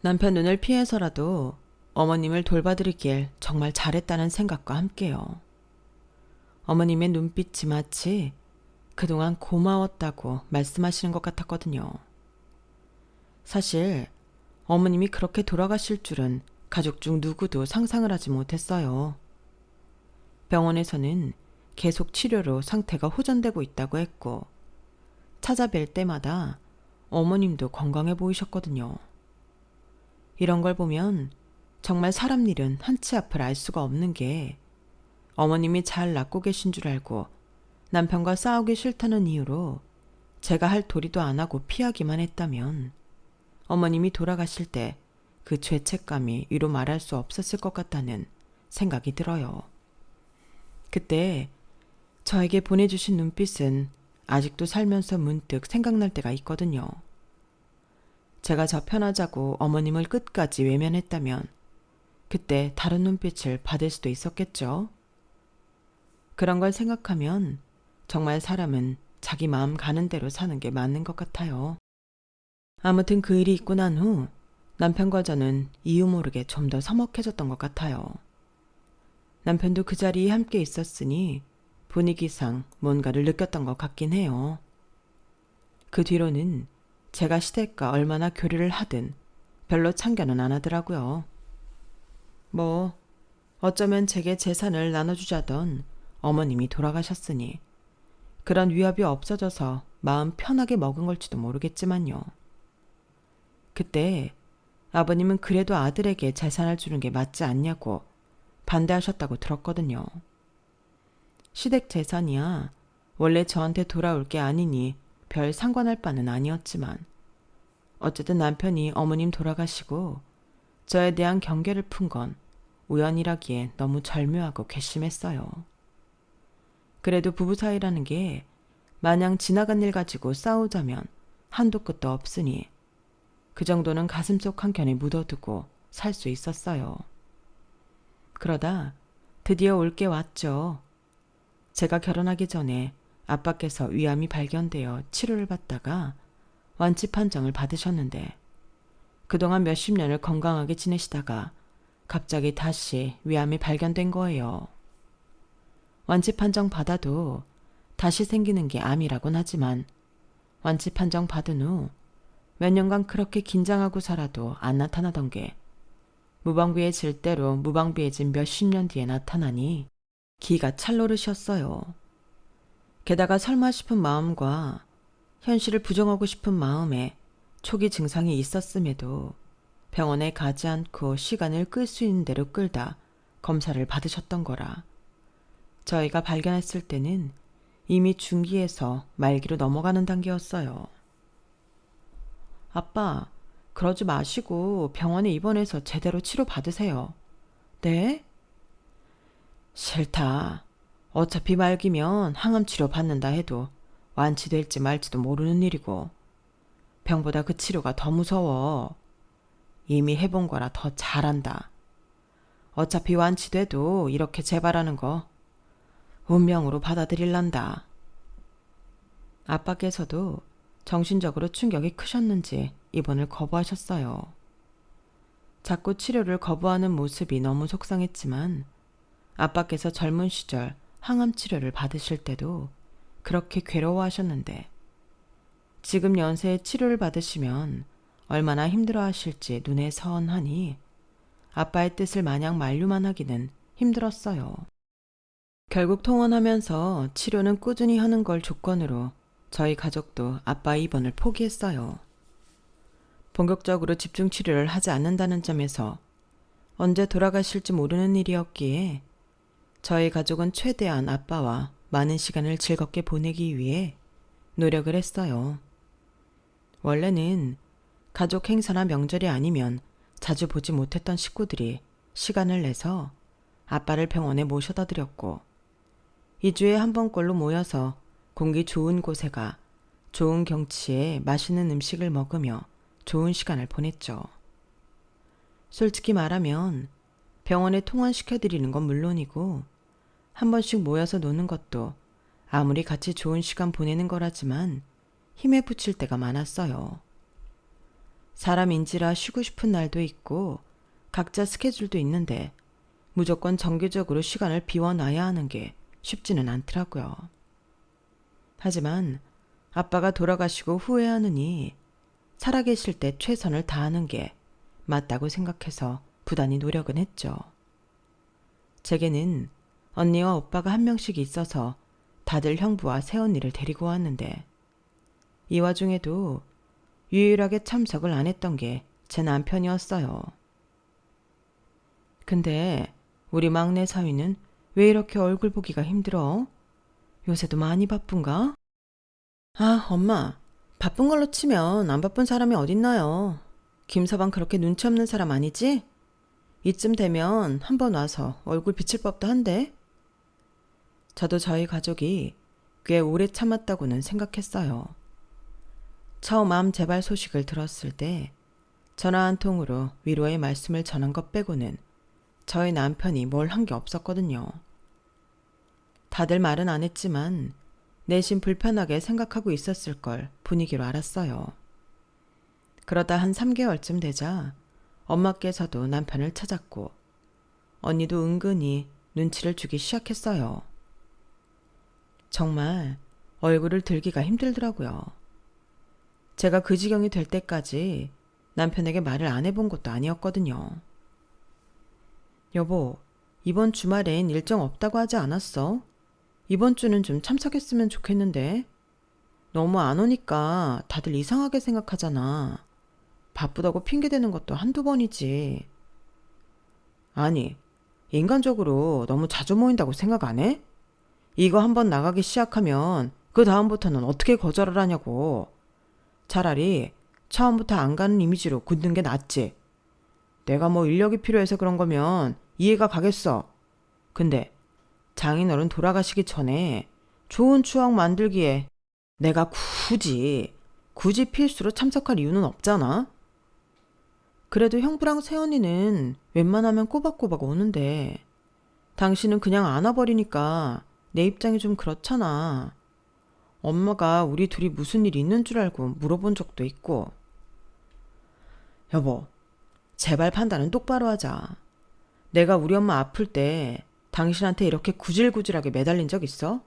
남편 눈을 피해서라도 어머님을 돌봐드리길 정말 잘했다는 생각과 함께요. 어머님의 눈빛이 마치 그동안 고마웠다고 말씀하시는 것 같았거든요. 사실 어머님이 그렇게 돌아가실 줄은 가족 중 누구도 상상을 하지 못했어요. 병원에서는 계속 치료로 상태가 호전되고 있다고 했고 찾아뵐 때마다 어머님도 건강해 보이셨거든요. 이런 걸 보면 정말 사람 일은 한치 앞을 알 수가 없는 게 어머님이 잘 낫고 계신 줄 알고 남편과 싸우기 싫다는 이유로 제가 할 도리도 안 하고 피하기만 했다면 어머님이 돌아가실 때 그 죄책감이 이루 말할 수 없었을 것 같다는 생각이 들어요. 그때 저에게 보내주신 눈빛은 아직도 살면서 문득 생각날 때가 있거든요. 제가 저 편하자고 어머님을 끝까지 외면했다면 그때 다른 눈빛을 받을 수도 있었겠죠. 그런 걸 생각하면 정말 사람은 자기 마음 가는 대로 사는 게 맞는 것 같아요. 아무튼 그 일이 있고 난 후 남편과 저는 이유 모르게 좀 더 서먹해졌던 것 같아요. 남편도 그 자리에 함께 있었으니 분위기상 뭔가를 느꼈던 것 같긴 해요. 그 뒤로는 제가 시댁과 얼마나 교류를 하든 별로 참견은 안 하더라고요. 뭐 어쩌면 제게 재산을 나눠주자던 어머님이 돌아가셨으니 그런 위협이 없어져서 마음 편하게 먹은 걸지도 모르겠지만요. 그때 아버님은 그래도 아들에게 재산을 주는 게 맞지 않냐고 반대하셨다고 들었거든요. 시댁 재산이야 원래 저한테 돌아올 게 아니니 별 상관할 바는 아니었지만 어쨌든 남편이 어머님 돌아가시고 저에 대한 경계를 푼 건 우연이라기에 너무 절묘하고 괘씸했어요. 그래도 부부 사이라는 게 마냥 지나간 일 가지고 싸우자면 한도 끝도 없으니 그 정도는 가슴속 한켠에 묻어두고 살 수 있었어요. 그러다 드디어 올 게 왔죠. 제가 결혼하기 전에 아빠께서 위암이 발견되어 치료를 받다가 완치 판정을 받으셨는데 그동안 몇십 년을 건강하게 지내시다가 갑자기 다시 위암이 발견된 거예요. 완치 판정 받아도 다시 생기는 게 암이라곤 하지만 완치 판정 받은 후 몇 년간 그렇게 긴장하고 살아도 안 나타나던 게 무방비해질 대로 무방비해진 몇십 년 뒤에 나타나니 기가 찰노릇이었어요. 게다가 설마 싶은 마음과 현실을 부정하고 싶은 마음에 초기 증상이 있었음에도 병원에 가지 않고 시간을 끌 수 있는 대로 끌다 검사를 받으셨던 거라 저희가 발견했을 때는 이미 중기에서 말기로 넘어가는 단계였어요. 아빠, 그러지 마시고 병원에 입원해서 제대로 치료받으세요. 네? 싫다. 어차피 말기면 항암 치료 받는다 해도 완치될지 말지도 모르는 일이고 병보다 그 치료가 더 무서워. 이미 해본 거라 더 잘한다. 어차피 완치돼도 이렇게 재발하는 거 운명으로 받아들일란다. 아빠께서도 정신적으로 충격이 크셨는지 입원을 거부하셨어요. 자꾸 치료를 거부하는 모습이 너무 속상했지만 아빠께서 젊은 시절 항암 치료를 받으실 때도 그렇게 괴로워하셨는데 지금 연세에 치료를 받으시면 얼마나 힘들어하실지 눈에 선하니 아빠의 뜻을 마냥 만류만 하기는 힘들었어요. 결국 통원하면서 치료는 꾸준히 하는 걸 조건으로 저희 가족도 아빠 입원을 포기했어요. 본격적으로 집중 치료를 하지 않는다는 점에서 언제 돌아가실지 모르는 일이었기에 저희 가족은 최대한 아빠와 많은 시간을 즐겁게 보내기 위해 노력을 했어요. 원래는 가족 행사나 명절이 아니면 자주 보지 못했던 식구들이 시간을 내서 아빠를 병원에 모셔다 드렸고 2주에 한 번꼴로 모여서 공기 좋은 곳에 가 좋은 경치에 맛있는 음식을 먹으며 좋은 시간을 보냈죠. 솔직히 말하면 병원에 통원시켜드리는 건 물론이고 한 번씩 모여서 노는 것도 아무리 같이 좋은 시간 보내는 거라지만 힘에 부칠 때가 많았어요. 사람인지라 쉬고 싶은 날도 있고 각자 스케줄도 있는데 무조건 정기적으로 시간을 비워놔야 하는 게 쉽지는 않더라고요. 하지만 아빠가 돌아가시고 후회하느니 살아계실 때 최선을 다하는 게 맞다고 생각해서 부단히 노력은 했죠. 제게는 언니와 오빠가 한 명씩 있어서 다들 형부와 새언니를 데리고 왔는데 이 와중에도 유일하게 참석을 안 했던 게 제 남편이었어요. 근데 우리 막내 사위는 왜 이렇게 얼굴 보기가 힘들어? 요새도 많이 바쁜가? 아, 엄마. 바쁜 걸로 치면 안 바쁜 사람이 어딨나요? 김서방 그렇게 눈치 없는 사람 아니지? 이쯤 되면 한번 와서 얼굴 비칠 법도 한데. 저도 저희 가족이 꽤 오래 참았다고는 생각했어요. 처음 암 재발 소식을 들었을 때 전화 한 통으로 위로의 말씀을 전한 것 빼고는 저희 남편이 뭘 한 게 없었거든요. 다들 말은 안 했지만 내심 불편하게 생각하고 있었을 걸 분위기로 알았어요. 그러다 한 3개월쯤 되자 엄마께서도 남편을 찾았고 언니도 은근히 눈치를 주기 시작했어요. 정말 얼굴을 들기가 힘들더라고요. 제가 그 지경이 될 때까지 남편에게 말을 안 해본 것도 아니었거든요. 여보, 이번 주말엔 일정 없다고 하지 않았어? 이번 주는 좀 참석했으면 좋겠는데. 너무 안 오니까 다들 이상하게 생각하잖아. 바쁘다고 핑계대는 것도 한두 번이지. 아니, 인간적으로 너무 자주 모인다고 생각 안 해? 이거 한번 나가기 시작하면 그 다음부터는 어떻게 거절을 하냐고. 차라리 처음부터 안 가는 이미지로 굳는 게 낫지. 내가 뭐 인력이 필요해서 그런 거면 이해가 가겠어. 근데 장인어른 돌아가시기 전에 좋은 추억 만들기에 내가 굳이 필수로 참석할 이유는 없잖아. 그래도 형부랑 새언니는 웬만하면 꼬박꼬박 오는데 당신은 그냥 안 와버리니까 내 입장이 좀 그렇잖아. 엄마가 우리 둘이 무슨 일 있는 줄 알고 물어본 적도 있고. 여보, 제발 판단은 똑바로 하자. 내가 우리 엄마 아플 때 당신한테 이렇게 구질구질하게 매달린 적 있어?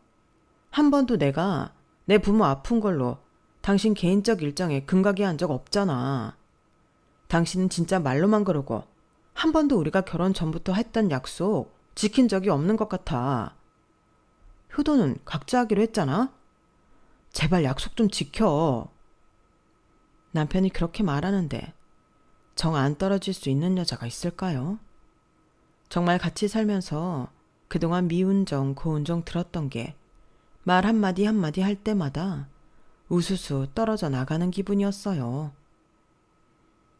한 번도 내가 내 부모 아픈 걸로 당신 개인적 일정에 금가게 한 적 없잖아. 당신은 진짜 말로만 그러고 한 번도 우리가 결혼 전부터 했던 약속 지킨 적이 없는 것 같아. 효도는 각자 하기로 했잖아? 제발 약속 좀 지켜. 남편이 그렇게 말하는데 정 안 떨어질 수 있는 여자가 있을까요? 정말 같이 살면서 그동안 미운정 고운정 들었던 게 말 한마디 한마디 할 때마다 우수수 떨어져 나가는 기분이었어요.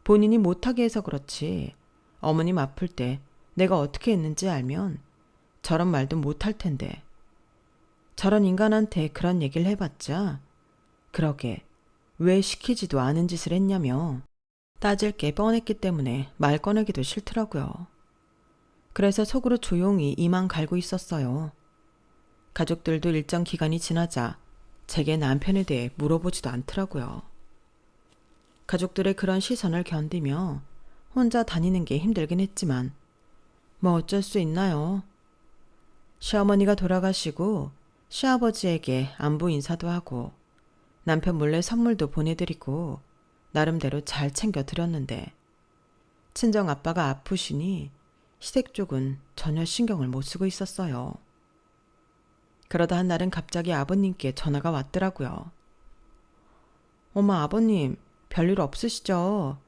본인이 못하게 해서 그렇지 어머님 아플 때 내가 어떻게 했는지 알면 저런 말도 못할 텐데 저런 인간한테 그런 얘기를 해봤자 그러게 왜 시키지도 않은 짓을 했냐며 따질 게 뻔했기 때문에 말 꺼내기도 싫더라고요. 그래서 속으로 조용히 이만 갈고 있었어요. 가족들도 일정 기간이 지나자 제게 남편에 대해 물어보지도 않더라고요. 가족들의 그런 시선을 견디며 혼자 다니는 게 힘들긴 했지만 뭐 어쩔 수 있나요? 시어머니가 돌아가시고 시아버지에게 안부 인사도 하고 남편 몰래 선물도 보내드리고 나름대로 잘 챙겨드렸는데 친정 아빠가 아프시니 시댁 쪽은 전혀 신경을 못 쓰고 있었어요. 그러다 한 날은 갑자기 아버님께 전화가 왔더라고요. 어머 아버님 별일 없으시죠?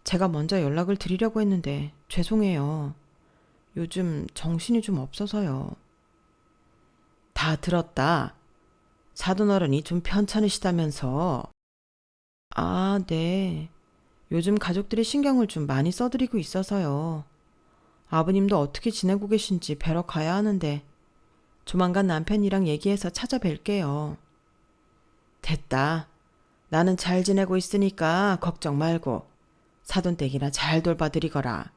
제가 먼저 연락을 드리려고 했는데 죄송해요. 요즘 정신이 좀 없어서요. 다 들었다. 사돈어른이 좀 편찮으시다면서. 아, 네. 요즘 가족들이 신경을 좀 많이 써드리고 있어서요. 아버님도 어떻게 지내고 계신지 뵈러 가야 하는데 조만간 남편이랑 얘기해서 찾아뵐게요. 됐다. 나는 잘 지내고 있으니까 걱정 말고 사돈댁이나 잘 돌봐드리거라.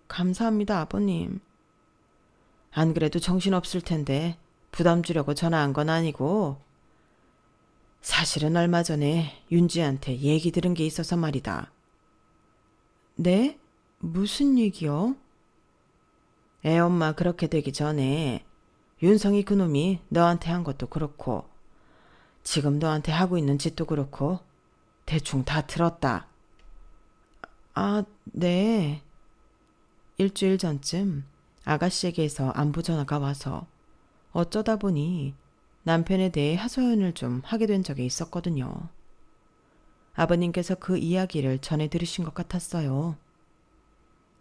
감사합니다, 아버님. 안 그래도 정신없을 텐데 부담 주려고 전화한 건 아니고 사실은 얼마 전에 윤지한테 얘기 들은 게 있어서 말이다. 네? 무슨 얘기요? 애 엄마 그렇게 되기 전에 윤성이 그놈이 너한테 한 것도 그렇고 지금 너한테 하고 있는 짓도 그렇고 대충 다 들었다. 아, 네. 일주일 전쯤 아가씨에게서 안부 전화가 와서 어쩌다 보니 남편에 대해 하소연을 좀 하게 된 적이 있었거든요. 아버님께서 그 이야기를 전해 들으신 것 같았어요.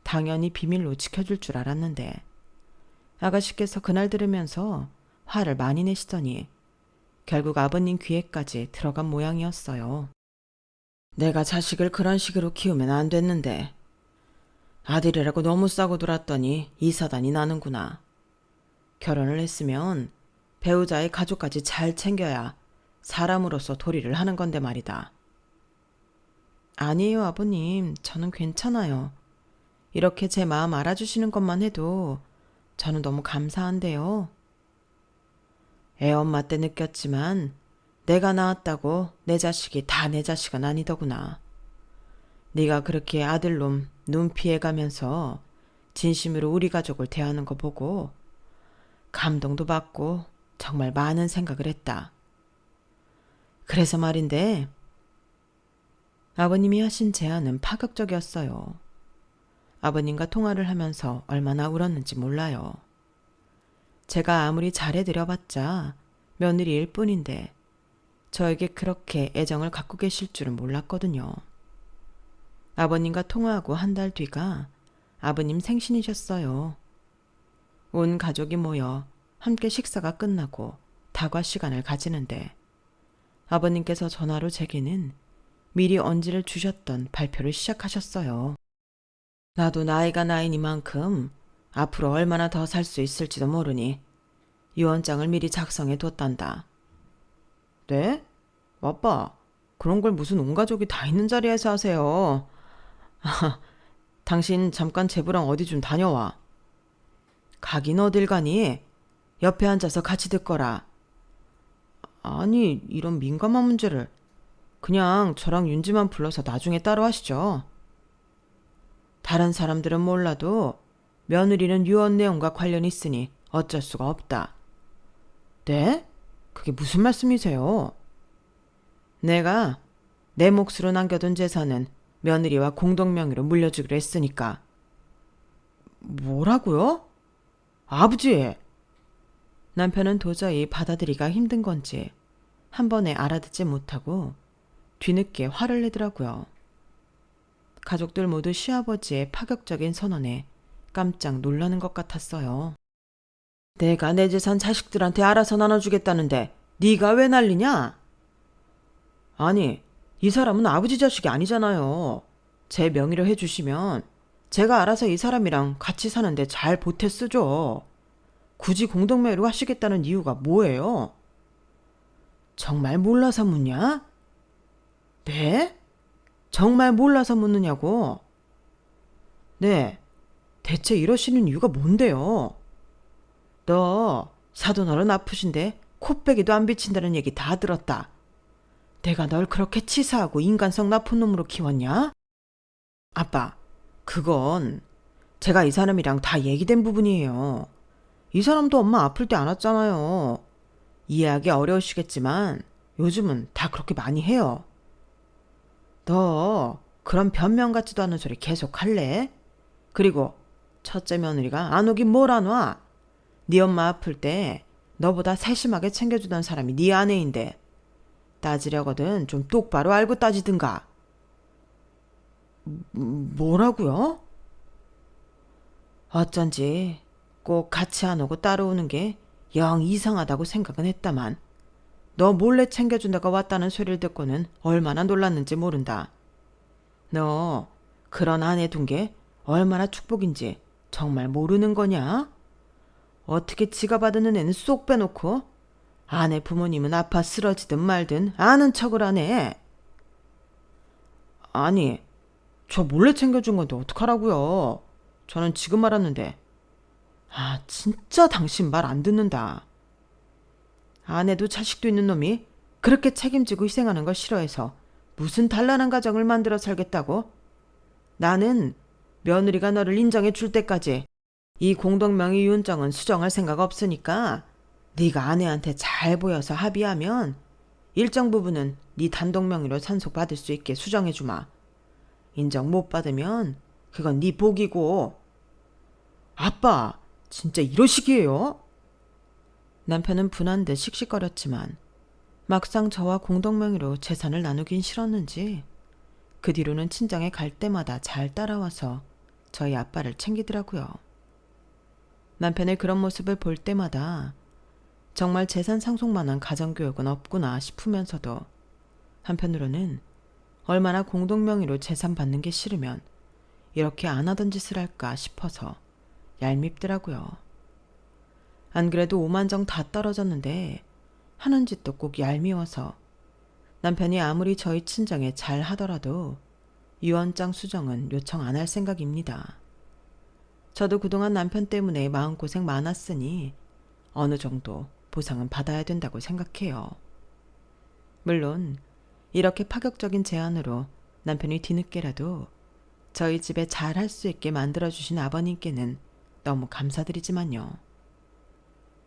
당연히 비밀로 지켜줄 줄 알았는데 아가씨께서 그날 들으면서 화를 많이 내시더니 결국 아버님 귀에까지 들어간 모양이었어요. 내가 자식을 그런 식으로 키우면 안 됐는데 아들이라고 너무 싸고 돌았더니 이 사단이 나는구나. 결혼을 했으면 배우자의 가족까지 잘 챙겨야 사람으로서 도리를 하는 건데 말이다. 아니에요, 아버님. 저는 괜찮아요. 이렇게 제 마음 알아주시는 것만 해도 저는 너무 감사한데요. 애엄마 때 느꼈지만 내가 낳았다고 내 자식이 다 내 자식은 아니더구나. 네가 그렇게 아들놈 눈 피해가면서 진심으로 우리 가족을 대하는 거 보고 감동도 받고 정말 많은 생각을 했다. 그래서 말인데 아버님이 하신 제안은 파격적이었어요. 아버님과 통화를 하면서 얼마나 울었는지 몰라요. 제가 아무리 잘해드려봤자 며느리일 뿐인데 저에게 그렇게 애정을 갖고 계실 줄은 몰랐거든요. 아버님과 통화하고 한 달 뒤가 아버님 생신이셨어요. 온 가족이 모여 함께 식사가 끝나고 다과 시간을 가지는데 아버님께서 전화로 제게는 미리 언지를 주셨던 발표를 시작하셨어요. 나도 나이가 나이니만큼 앞으로 얼마나 더 살 수 있을지도 모르니 유언장을 미리 작성해 뒀단다. 네? 아빠, 그런 걸 무슨 온 가족이 다 있는 자리에서 하세요. 당신 잠깐 제부랑 어디 좀 다녀와. 가긴 어딜 가니? 옆에 앉아서 같이 듣거라. 아니, 이런 민감한 문제를 그냥 저랑 윤지만 불러서 나중에 따로 하시죠. 다른 사람들은 몰라도 며느리는 유언 내용과 관련이 있으니 어쩔 수가 없다. 네? 그게 무슨 말씀이세요? 내가 내 몫으로 남겨둔 재산은 며느리와 공동명의로 물려주기로 했으니까. 뭐라고요? 아버지! 남편은 도저히 받아들이기가 힘든 건지 한 번에 알아듣지 못하고 뒤늦게 화를 내더라고요. 가족들 모두 시아버지의 파격적인 선언에 깜짝 놀라는 것 같았어요. 내가 내 재산 자식들한테 알아서 나눠주겠다는데 네가 왜 난리냐? 아니, 이 사람은 아버지 자식이 아니잖아요. 제 명의로 해주시면 제가 알아서 이 사람이랑 같이 사는데 잘 보태 쓰죠. 굳이 공동명의로 하시겠다는 이유가 뭐예요? 정말 몰라서 묻냐? 네? 정말 몰라서 묻느냐고? 네, 대체 이러시는 이유가 뭔데요? 너 사돈어른 아프신데 코빼기도 안 비친다는 얘기 다 들었다. 내가 널 그렇게 치사하고 인간성 나쁜 놈으로 키웠냐? 아빠, 그건 제가 이 사람이랑 다 얘기된 부분이에요. 이 사람도 엄마 아플 때 안 왔잖아요. 이해하기 어려우시겠지만 요즘은 다 그렇게 많이 해요. 너 그런 변명 같지도 않은 소리 계속 할래? 그리고 첫째 며느리가 안 오긴 뭘 안 와? 네 엄마 아플 때 너보다 세심하게 챙겨주던 사람이 네 아내인데 따지려거든 좀 똑바로 알고 따지든가. 뭐라고요? 어쩐지 꼭 같이 안 오고 따로 오는 게 영 이상하다고 생각은 했다만 너 몰래 챙겨준다가 왔다는 소리를 듣고는 얼마나 놀랐는지 모른다. 너 그런 아내 둔 게 얼마나 축복인지 정말 모르는 거냐? 어떻게 지가 받은 애는 쏙 빼놓고 아내 부모님은 아파 쓰러지든 말든 아는 척을 하네. 아니, 저 몰래 챙겨준 건데 어떡하라고요? 저는 지금 알았는데. 아, 진짜 당신 말 안 듣는다. 아내도 자식도 있는 놈이 그렇게 책임지고 희생하는 걸 싫어해서 무슨 단란한 가정을 만들어 살겠다고? 나는 며느리가 너를 인정해 줄 때까지 이 공동명의 유언장은 수정할 생각 없으니까 네가 아내한테 잘 보여서 합의하면 일정 부분은 네 단독 명의로 산속받을 수 있게 수정해 주마. 인정 못 받으면 그건 네 복이고. 아빠, 진짜 이러시기에요? 남편은 분한 듯 씩씩거렸지만 막상 저와 공동명의로 재산을 나누긴 싫었는지 그 뒤로는 친정에 갈 때마다 잘 따라와서 저희 아빠를 챙기더라고요. 남편의 그런 모습을 볼 때마다 정말 재산 상속만한 가정교육은 없구나 싶으면서도 한편으로는 얼마나 공동명의로 재산 받는 게 싫으면 이렇게 안 하던 짓을 할까 싶어서 얄밉더라고요. 안 그래도 오만정 다 떨어졌는데 하는 짓도 꼭 얄미워서 남편이 아무리 저희 친정에 잘 하더라도 유언장 수정은 요청 안 할 생각입니다. 저도 그동안 남편 때문에 마음고생 많았으니 어느 정도 보상은 받아야 된다고 생각해요. 물론 이렇게 파격적인 제안으로 남편이 뒤늦게라도 저희 집에 잘 할 수 있게 만들어주신 아버님께는 너무 감사드리지만요.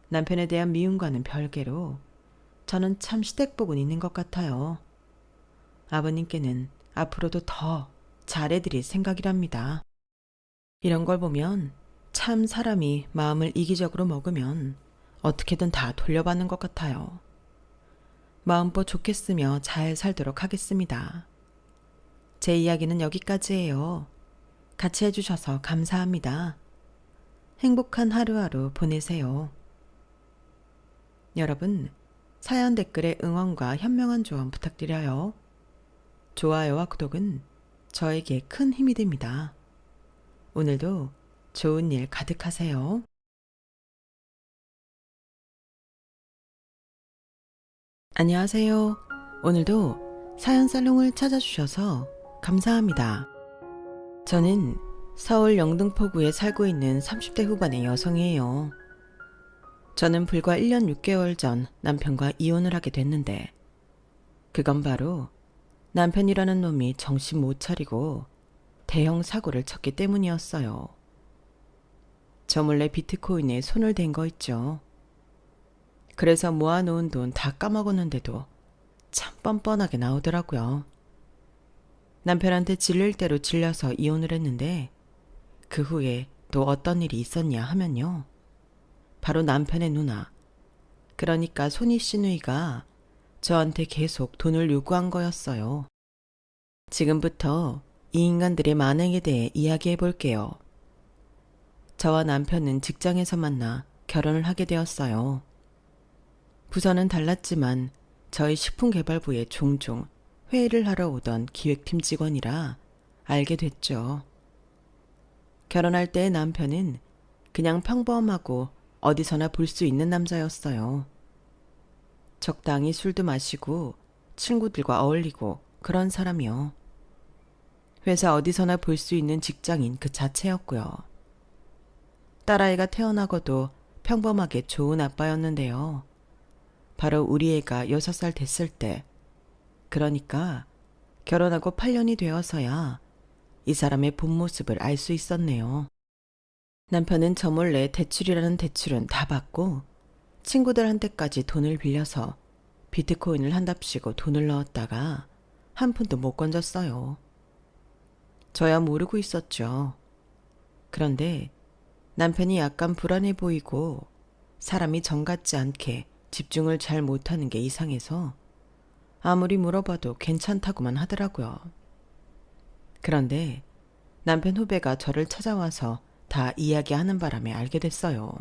남편에 대한 미움과는 별개로 저는 참 시댁복은 있는 것 같아요. 아버님께는 앞으로도 더 잘해드릴 생각이랍니다. 이런 걸 보면 참 사람이 마음을 이기적으로 먹으면 어떻게든 다 돌려받는 것 같아요. 마음껏 좋겠으며 잘 살도록 하겠습니다. 제 이야기는 여기까지예요. 같이 해주셔서 감사합니다. 행복한 하루하루 보내세요. 여러분, 사연 댓글에 응원과 현명한 조언 부탁드려요. 좋아요와 구독은 저에게 큰 힘이 됩니다. 오늘도 좋은 일 가득하세요. 안녕하세요. 오늘도 사연 살롱을 찾아주셔서 감사합니다. 저는 서울 영등포구에 살고 있는 30대 후반의 여성이에요. 저는 불과 1년 6개월 전 남편과 이혼을 하게 됐는데 그건 바로 남편이라는 놈이 정신 못 차리고 대형 사고를 쳤기 때문이었어요. 저 몰래 비트코인에 손을 댄 거 있죠. 그래서 모아놓은 돈 다 까먹었는데도 참 뻔뻔하게 나오더라고요. 남편한테 질릴 대로 질려서 이혼을 했는데 그 후에 또 어떤 일이 있었냐 하면요. 바로 남편의 누나, 그러니까 손희 씨 누이가 저한테 계속 돈을 요구한 거였어요. 지금부터 이 인간들의 만행에 대해 이야기해 볼게요. 저와 남편은 직장에서 만나 결혼을 하게 되었어요. 부서는 달랐지만 저희 식품개발부에 종종 회의를 하러 오던 기획팀 직원이라 알게 됐죠. 결혼할 때의 남편은 그냥 평범하고 어디서나 볼 수 있는 남자였어요. 적당히 술도 마시고 친구들과 어울리고 그런 사람이요. 회사 어디서나 볼 수 있는 직장인 그 자체였고요. 딸아이가 태어나고도 평범하게 좋은 아빠였는데요. 바로 우리 애가 6살 됐을 때, 그러니까 결혼하고 8년이 되어서야 이 사람의 본 모습을 알 수 있었네요. 남편은 저 몰래 대출이라는 대출은 다 받고 친구들한테까지 돈을 빌려서 비트코인을 한답시고 돈을 넣었다가 한 푼도 못 건졌어요. 저야 모르고 있었죠. 그런데 남편이 약간 불안해 보이고 사람이 정 같지 않게 집중을 잘 못하는 게 이상해서 아무리 물어봐도 괜찮다고만 하더라고요. 그런데 남편 후배가 저를 찾아와서 다 이야기하는 바람에 알게 됐어요.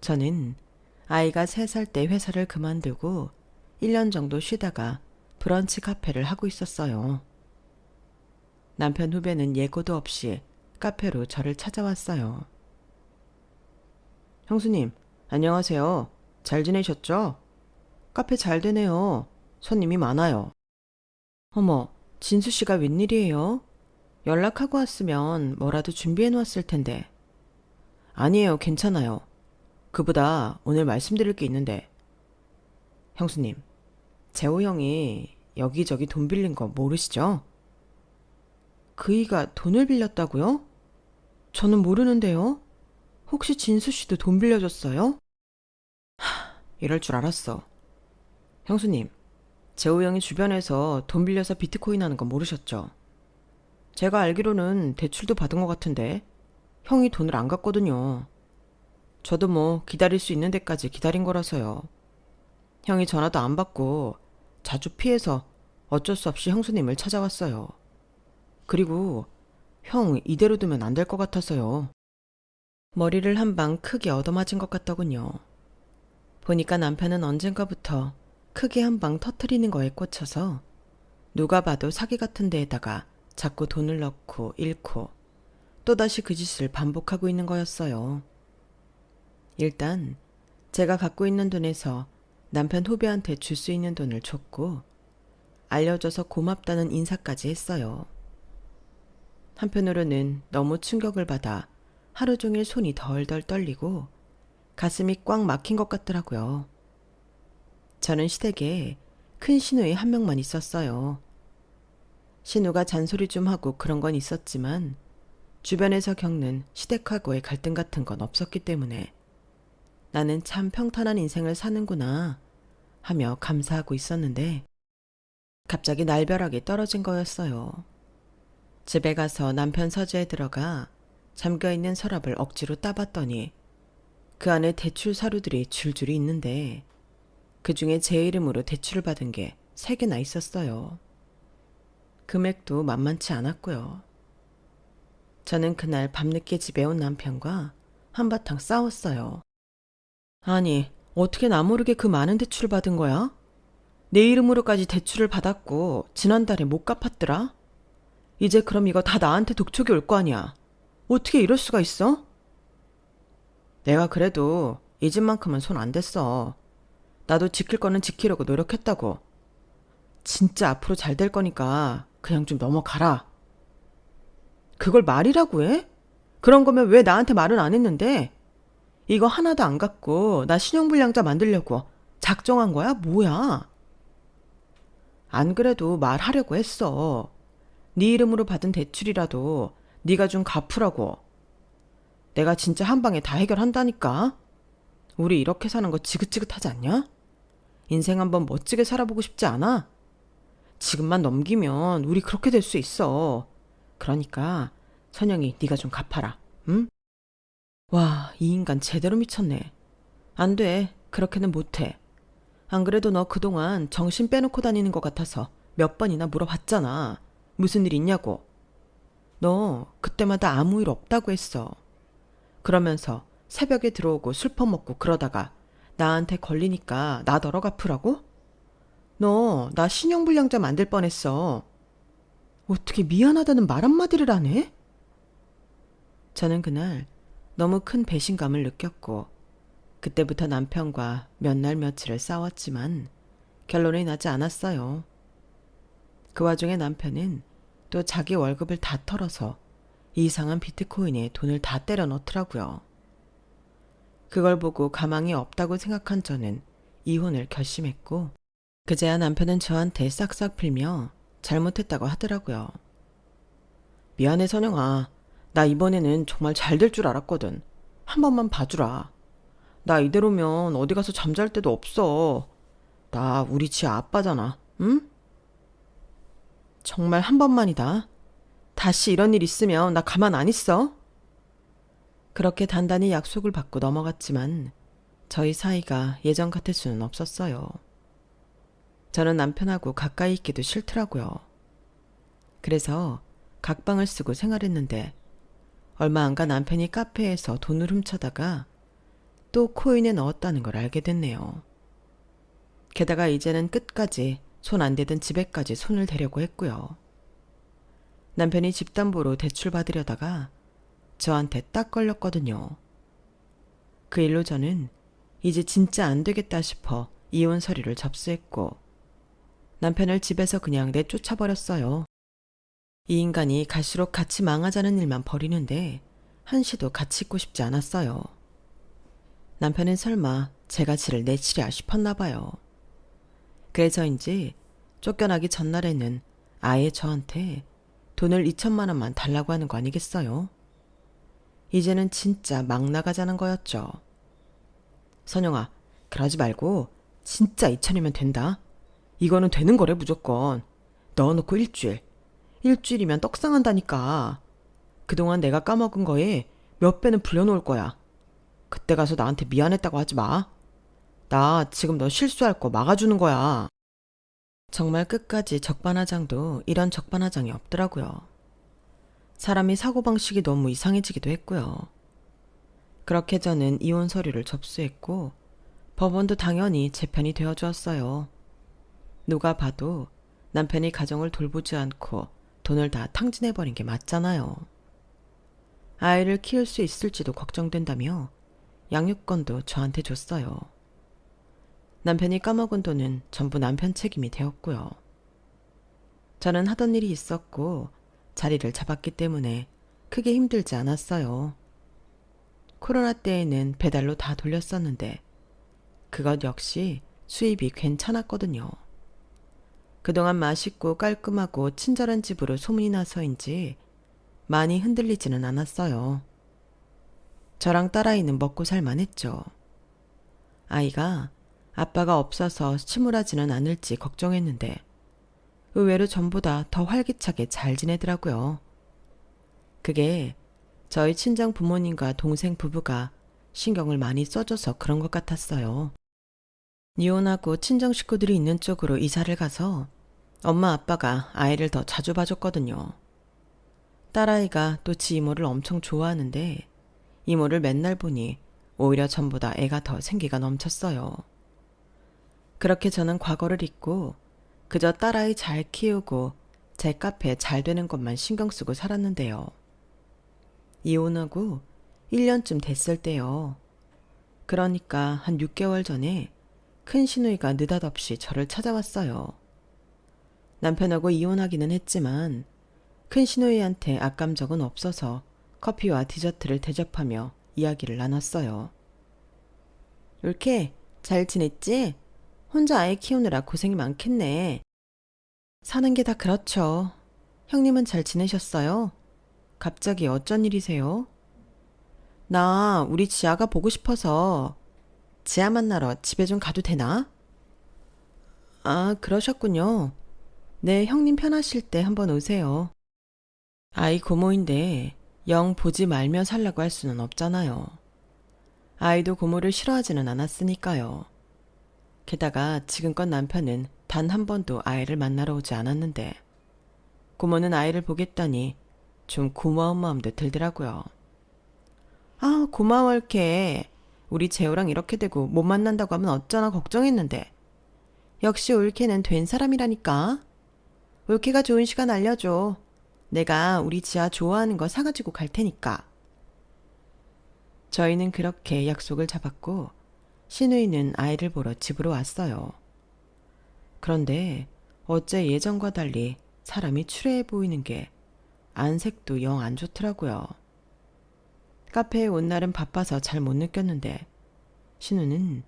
저는 아이가 3살 때 회사를 그만두고 1년 정도 쉬다가 브런치 카페를 하고 있었어요. 남편 후배는 예고도 없이 카페로 저를 찾아왔어요. 형수님, 안녕하세요. 잘 지내셨죠? 카페 잘 되네요. 손님이 많아요. 어머, 진수 씨가 웬일이에요? 연락하고 왔으면 뭐라도 준비해 놓았을 텐데. 아니에요, 괜찮아요. 그보다 오늘 말씀드릴 게 있는데. 형수님, 재호 형이 여기저기 돈 빌린 거 모르시죠? 그이가 돈을 빌렸다고요? 저는 모르는데요. 혹시 진수 씨도 돈 빌려줬어요? 이럴 줄 알았어. 형수님, 재호 형이 주변에서 돈 빌려서 비트코인 하는 거 모르셨죠? 제가 알기로는 대출도 받은 것 같은데 형이 돈을 안 갚거든요. 저도 뭐 기다릴 수 있는 데까지 기다린 거라서요. 형이 전화도 안 받고 자주 피해서 어쩔 수 없이 형수님을 찾아왔어요. 그리고 형 이대로 두면 안 될 것 같아서요. 머리를 한 방 크게 얻어맞은 것 같더군요. 보니까 남편은 언젠가부터 크게 한 방 터트리는 거에 꽂혀서 누가 봐도 사기 같은 데에다가 자꾸 돈을 넣고 잃고 또다시 그 짓을 반복하고 있는 거였어요. 일단 제가 갖고 있는 돈에서 남편 후배한테 줄 수 있는 돈을 줬고 알려줘서 고맙다는 인사까지 했어요. 한편으로는 너무 충격을 받아 하루 종일 손이 덜덜 떨리고 가슴이 꽉 막힌 것 같더라고요. 저는 시댁에 큰 시누이 한 명만 있었어요. 신우가 잔소리 좀 하고 그런 건 있었지만 주변에서 겪는 시댁하고의 갈등 같은 건 없었기 때문에 나는 참 평탄한 인생을 사는구나 하며 감사하고 있었는데 갑자기 날벼락이 떨어진 거였어요. 집에 가서 남편 서재에 들어가 잠겨있는 서랍을 억지로 따봤더니 그 안에 대출 서류들이 줄줄이 있는데 그중에 제 이름으로 대출을 받은 게 3개나 있었어요. 금액도 만만치 않았고요. 저는 그날 밤늦게 집에 온 남편과 한바탕 싸웠어요. 아니, 어떻게 나 모르게 그 많은 대출을 받은 거야? 내 이름으로까지 대출을 받았고 지난달에 못 갚았더라? 이제 그럼 이거 다 나한테 독촉이 올 거 아니야. 어떻게 이럴 수가 있어? 내가 그래도 이 집만큼은 손 안 댔어. 나도 지킬 거는 지키려고 노력했다고. 진짜 앞으로 잘 될 거니까 그냥 좀 넘어가라. 그걸 말이라고 해? 그런 거면 왜 나한테 말은 안 했는데? 이거 하나도 안 갖고 나 신용불량자 만들려고 작정한 거야? 뭐야? 안 그래도 말하려고 했어. 네 이름으로 받은 대출이라도 네가 좀 갚으라고. 내가 진짜 한 방에 다 해결한다니까. 우리 이렇게 사는 거 지긋지긋하지 않냐? 인생 한번 멋지게 살아보고 싶지 않아? 지금만 넘기면 우리 그렇게 될 수 있어. 그러니까 선영이 네가 좀 갚아라. 응? 와, 이 인간 제대로 미쳤네. 안 돼. 그렇게는 못해. 안 그래도 너 그동안 정신 빼놓고 다니는 것 같아서 몇 번이나 물어봤잖아. 무슨 일 있냐고. 너 그때마다 아무 일 없다고 했어. 그러면서 새벽에 들어오고 술 퍼먹고 그러다가 나한테 걸리니까 나더러 갚으라고? 너 나 신용불량자 만들 뻔했어. 어떻게 미안하다는 말 한마디를 안 해? 저는 그날 너무 큰 배신감을 느꼈고 그때부터 남편과 몇 날 며칠을 싸웠지만 결론이 나지 않았어요. 그 와중에 남편은 또 자기 월급을 다 털어서 이상한 비트코인에 돈을 다 때려 넣더라고요. 그걸 보고 가망이 없다고 생각한 저는 이혼을 결심했고 그제야 남편은 저한테 싹싹 빌며 잘못했다고 하더라고요. 미안해 선영아. 나 이번에는 정말 잘 될 줄 알았거든. 한 번만 봐주라. 나 이대로면 어디 가서 잠잘 데도 없어. 나 우리 지 아빠잖아. 응? 정말 한 번만이다. 다시 이런 일 있으면 나 가만 안 있어. 그렇게 단단히 약속을 받고 넘어갔지만 저희 사이가 예전 같을 수는 없었어요. 저는 남편하고 가까이 있기도 싫더라고요. 그래서 각방을 쓰고 생활했는데 얼마 안 가 남편이 카페에서 돈을 훔쳐다가 또 코인에 넣었다는 걸 알게 됐네요. 게다가 이제는 끝까지 손 안 대던 집에까지 손을 대려고 했고요. 남편이 집담보로 대출 받으려다가 저한테 딱 걸렸거든요. 그 일로 저는 이제 진짜 안 되겠다 싶어 이혼 서류를 접수했고 남편을 집에서 그냥 내쫓아버렸어요. 이 인간이 갈수록 같이 망하자는 일만 벌이는데 한시도 같이 있고 싶지 않았어요. 남편은 설마 제가 지를 내치랴 싶었나 봐요. 그래서인지 쫓겨나기 전날에는 아예 저한테 돈을 2천만 원만 달라고 하는 거 아니겠어요? 이제는 진짜 막 나가자는 거였죠. 선영아, 그러지 말고 진짜 2천이면 된다. 이거는 되는 거래 무조건. 넣어놓고 일주일이면 떡상한다니까. 그동안 내가 까먹은 거에 몇 배는 불려놓을 거야. 그때 가서 나한테 미안했다고 하지 마. 나 지금 너 실수할 거 막아주는 거야. 정말 끝까지 적반하장도 이런 적반하장이 없더라고요. 사람이 사고방식이 너무 이상해지기도 했고요. 그렇게 저는 이혼 서류를 접수했고 법원도 당연히 제 편이 되어주었어요. 누가 봐도 남편이 가정을 돌보지 않고 돈을 다 탕진해버린 게 맞잖아요. 아이를 키울 수 있을지도 걱정된다며 양육권도 저한테 줬어요. 남편이 까먹은 돈은 전부 남편 책임이 되었고요. 저는 하던 일이 있었고 자리를 잡았기 때문에 크게 힘들지 않았어요. 코로나 때에는 배달로 다 돌렸었는데 그것 역시 수입이 괜찮았거든요. 그동안 맛있고 깔끔하고 친절한 집으로 소문이 나서인지 많이 흔들리지는 않았어요. 저랑 딸아이는 먹고 살만 했죠. 아이가 아빠가 없어서 침울하지는 않을지 걱정했는데 의외로 전보다 더 활기차게 잘 지내더라고요. 그게 저희 친정 부모님과 동생 부부가 신경을 많이 써줘서 그런 것 같았어요. 이혼하고 친정 식구들이 있는 쪽으로 이사를 가서 엄마 아빠가 아이를 더 자주 봐줬거든요. 딸아이가 또 지 이모를 엄청 좋아하는데 이모를 맨날 보니 오히려 전보다 애가 더 생기가 넘쳤어요. 그렇게 저는 과거를 잊고 그저 딸아이 잘 키우고 제 카페 잘 되는 것만 신경 쓰고 살았는데요. 이혼하고 1년쯤 됐을 때요. 그러니까 한 6개월 전에 큰 시누이가 느닷없이 저를 찾아왔어요. 남편하고 이혼하기는 했지만 큰 시누이한테 악감정은 없어서 커피와 디저트를 대접하며 이야기를 나눴어요. 올케, 잘 지냈지? 혼자 아이 키우느라 고생이 많겠네. 사는 게 다 그렇죠. 형님은 잘 지내셨어요? 갑자기 어쩐 일이세요? 나 우리 지아가 보고 싶어서 지아 만나러 집에 좀 가도 되나? 아, 그러셨군요. 네, 형님 편하실 때 한번 오세요. 아이 고모인데 영 보지 말며 살라고 할 수는 없잖아요. 아이도 고모를 싫어하지는 않았으니까요. 게다가 지금껏 남편은 단 한 번도 아이를 만나러 오지 않았는데 고모는 아이를 보겠다니 좀 고마운 마음도 들더라고요. 아, 고마워 올케. 우리 재호랑 이렇게 되고 못 만난다고 하면 어쩌나 걱정했는데 역시 올케는 된 사람이라니까. 올케가 좋은 시간 알려줘. 내가 우리 지아 좋아하는 거 사가지고 갈 테니까. 저희는 그렇게 약속을 잡았고 신우이는 아이를 보러 집으로 왔어요. 그런데 어째 예전과 달리 사람이 추레해 보이는 게 안색도 영 안 좋더라고요. 카페에 온 날은 바빠서 잘 못 느꼈는데 신우는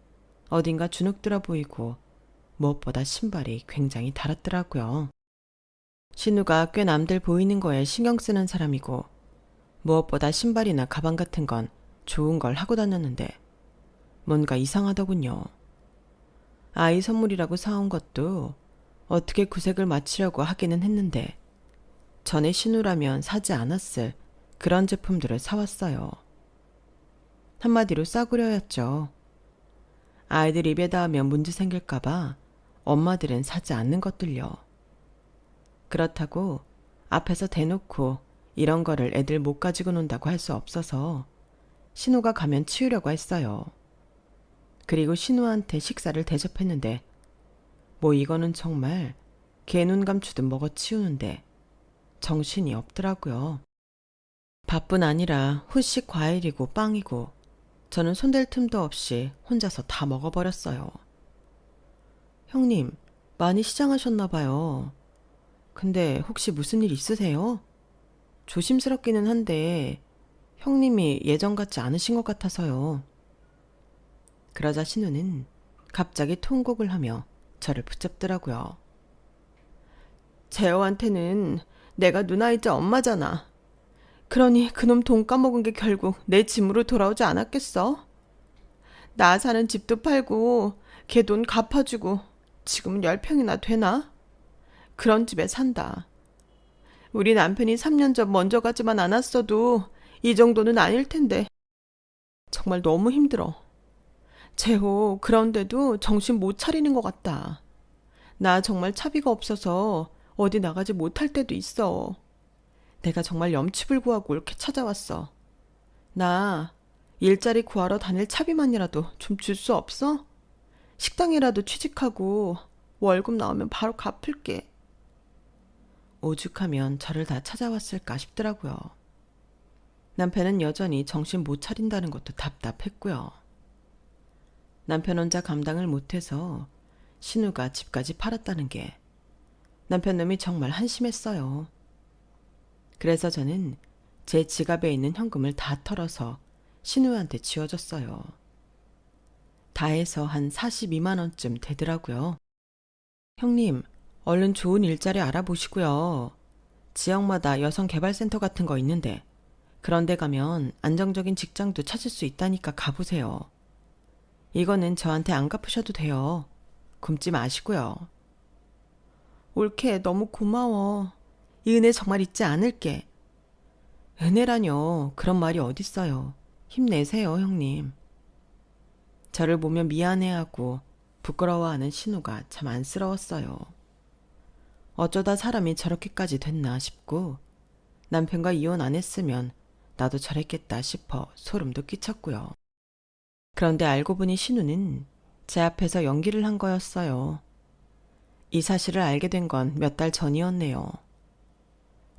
어딘가 주눅들어 보이고 무엇보다 신발이 굉장히 달았더라고요. 신우가 꽤 남들 보이는 거에 신경 쓰는 사람이고 무엇보다 신발이나 가방 같은 건 좋은 걸 하고 다녔는데 뭔가 이상하더군요. 아이 선물이라고 사온 것도 어떻게 구색을 맞추려고 하기는 했는데 전에 신우라면 사지 않았을 그런 제품들을 사왔어요. 한마디로 싸구려였죠. 아이들 입에 닿으면 문제 생길까봐 엄마들은 사지 않는 것들요. 그렇다고 앞에서 대놓고 이런 거를 애들 못 가지고 논다고 할 수 없어서 신우가 가면 치우려고 했어요. 그리고 신우한테 식사를 대접했는데 뭐 이거는 정말 개 눈 감추듯 먹어 치우는데 정신이 없더라고요. 밥뿐 아니라 후식 과일이고 빵이고 저는 손댈 틈도 없이 혼자서 다 먹어버렸어요. 형님, 많이 시장하셨나 봐요. 근데 혹시 무슨 일 있으세요? 조심스럽기는 한데 형님이 예전 같지 않으신 것 같아서요. 그러자 신우는 갑자기 통곡을 하며 저를 붙잡더라고요. 재호한테는 내가 누나이자 엄마잖아. 그러니 그놈 돈 까먹은 게 결국 내 짐으로 돌아오지 않았겠어? 나 사는 집도 팔고 걔 돈 갚아주고 지금은 10평이나 되나? 그런 집에 산다. 우리 남편이 3년 전 먼저 가지만 않았어도 이 정도는 아닐 텐데 정말 너무 힘들어. 재호, 그런데도 정신 못 차리는 것 같다. 나 정말 차비가 없어서 어디 나가지 못할 때도 있어. 내가 정말 염치불 구하고 이렇게 찾아왔어. 나 일자리 구하러 다닐 차비만이라도 좀 줄 수 없어? 식당이라도 취직하고 월급 나오면 바로 갚을게. 오죽하면 저를 다 찾아왔을까 싶더라고요. 남편은 여전히 정신 못 차린다는 것도 답답했고요. 남편 혼자 감당을 못해서 신우가 집까지 팔았다는 게 남편 놈이 정말 한심했어요. 그래서 저는 제 지갑에 있는 현금을 다 털어서 신우한테 지워줬어요. 다 해서 한 42만 원쯤 되더라고요. 형님, 얼른 좋은 일자리 알아보시고요. 지역마다 여성개발센터 같은 거 있는데 그런 데 가면 안정적인 직장도 찾을 수 있다니까 가보세요. 이거는 저한테 안 갚으셔도 돼요. 굶지 마시고요. 올케, 너무 고마워. 이 은혜 정말 잊지 않을게. 은혜라뇨. 그런 말이 어딨어요. 힘내세요, 형님. 저를 보며 미안해하고 부끄러워하는 신우가 참 안쓰러웠어요. 어쩌다 사람이 저렇게까지 됐나 싶고 남편과 이혼 안 했으면 나도 저랬겠다 싶어 소름도 끼쳤고요. 그런데 알고 보니 신우는 제 앞에서 연기를 한 거였어요. 이 사실을 알게 된 건 몇 달 전이었네요.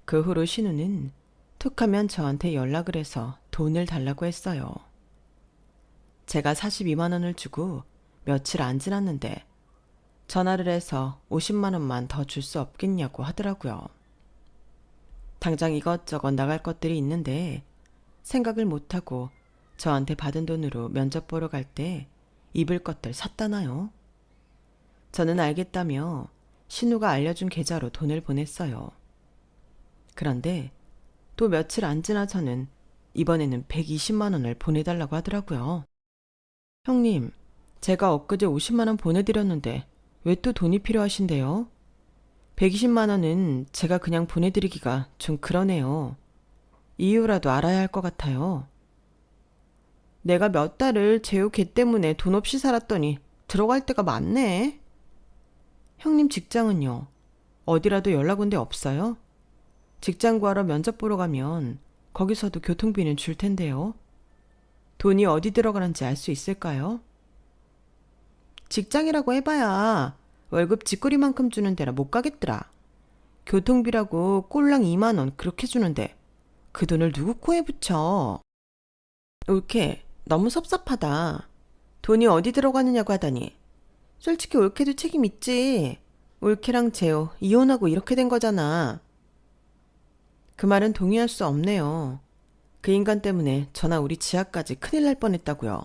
그 후로 신우는 툭하면 저한테 연락을 해서 돈을 달라고 했어요. 제가 42만 원을 주고 며칠 안 지났는데 전화를 해서 50만 원만 더 줄 수 없겠냐고 하더라고요. 당장 이것저것 나갈 것들이 있는데 생각을 못하고 저한테 받은 돈으로 면접 보러 갈 때 입을 것들 샀다나요? 저는 알겠다며 신우가 알려준 계좌로 돈을 보냈어요. 그런데 또 며칠 안 지나서는 이번에는 120만 원을 보내달라고 하더라고요. 형님, 제가 엊그제 50만 원 보내드렸는데 왜 또 돈이 필요하신데요? 120만 원은 제가 그냥 보내드리기가 좀 그러네요. 이유라도 알아야 할 것 같아요. 내가 몇 달을 재우 걔 때문에 돈 없이 살았더니 들어갈 데가 많네. 형님 직장은요? 어디라도 연락 온 데 없어요? 직장 구하러 면접 보러 가면 거기서도 교통비는 줄 텐데요. 돈이 어디 들어가는지 알 수 있을까요? 직장이라고 해봐야 월급 쥐꼬리만큼 주는 데라 못 가겠더라. 교통비라고 꼴랑 2만 원 그렇게 주는데 그 돈을 누구 코에 붙여? 올케, 너무 섭섭하다. 돈이 어디 들어가느냐고 하다니. 솔직히 올케도 책임 있지. 올케랑 재호 이혼하고 이렇게 된 거잖아. 그 말은 동의할 수 없네요. 그 인간 때문에 저나 우리 지아까지 큰일 날 뻔했다고요.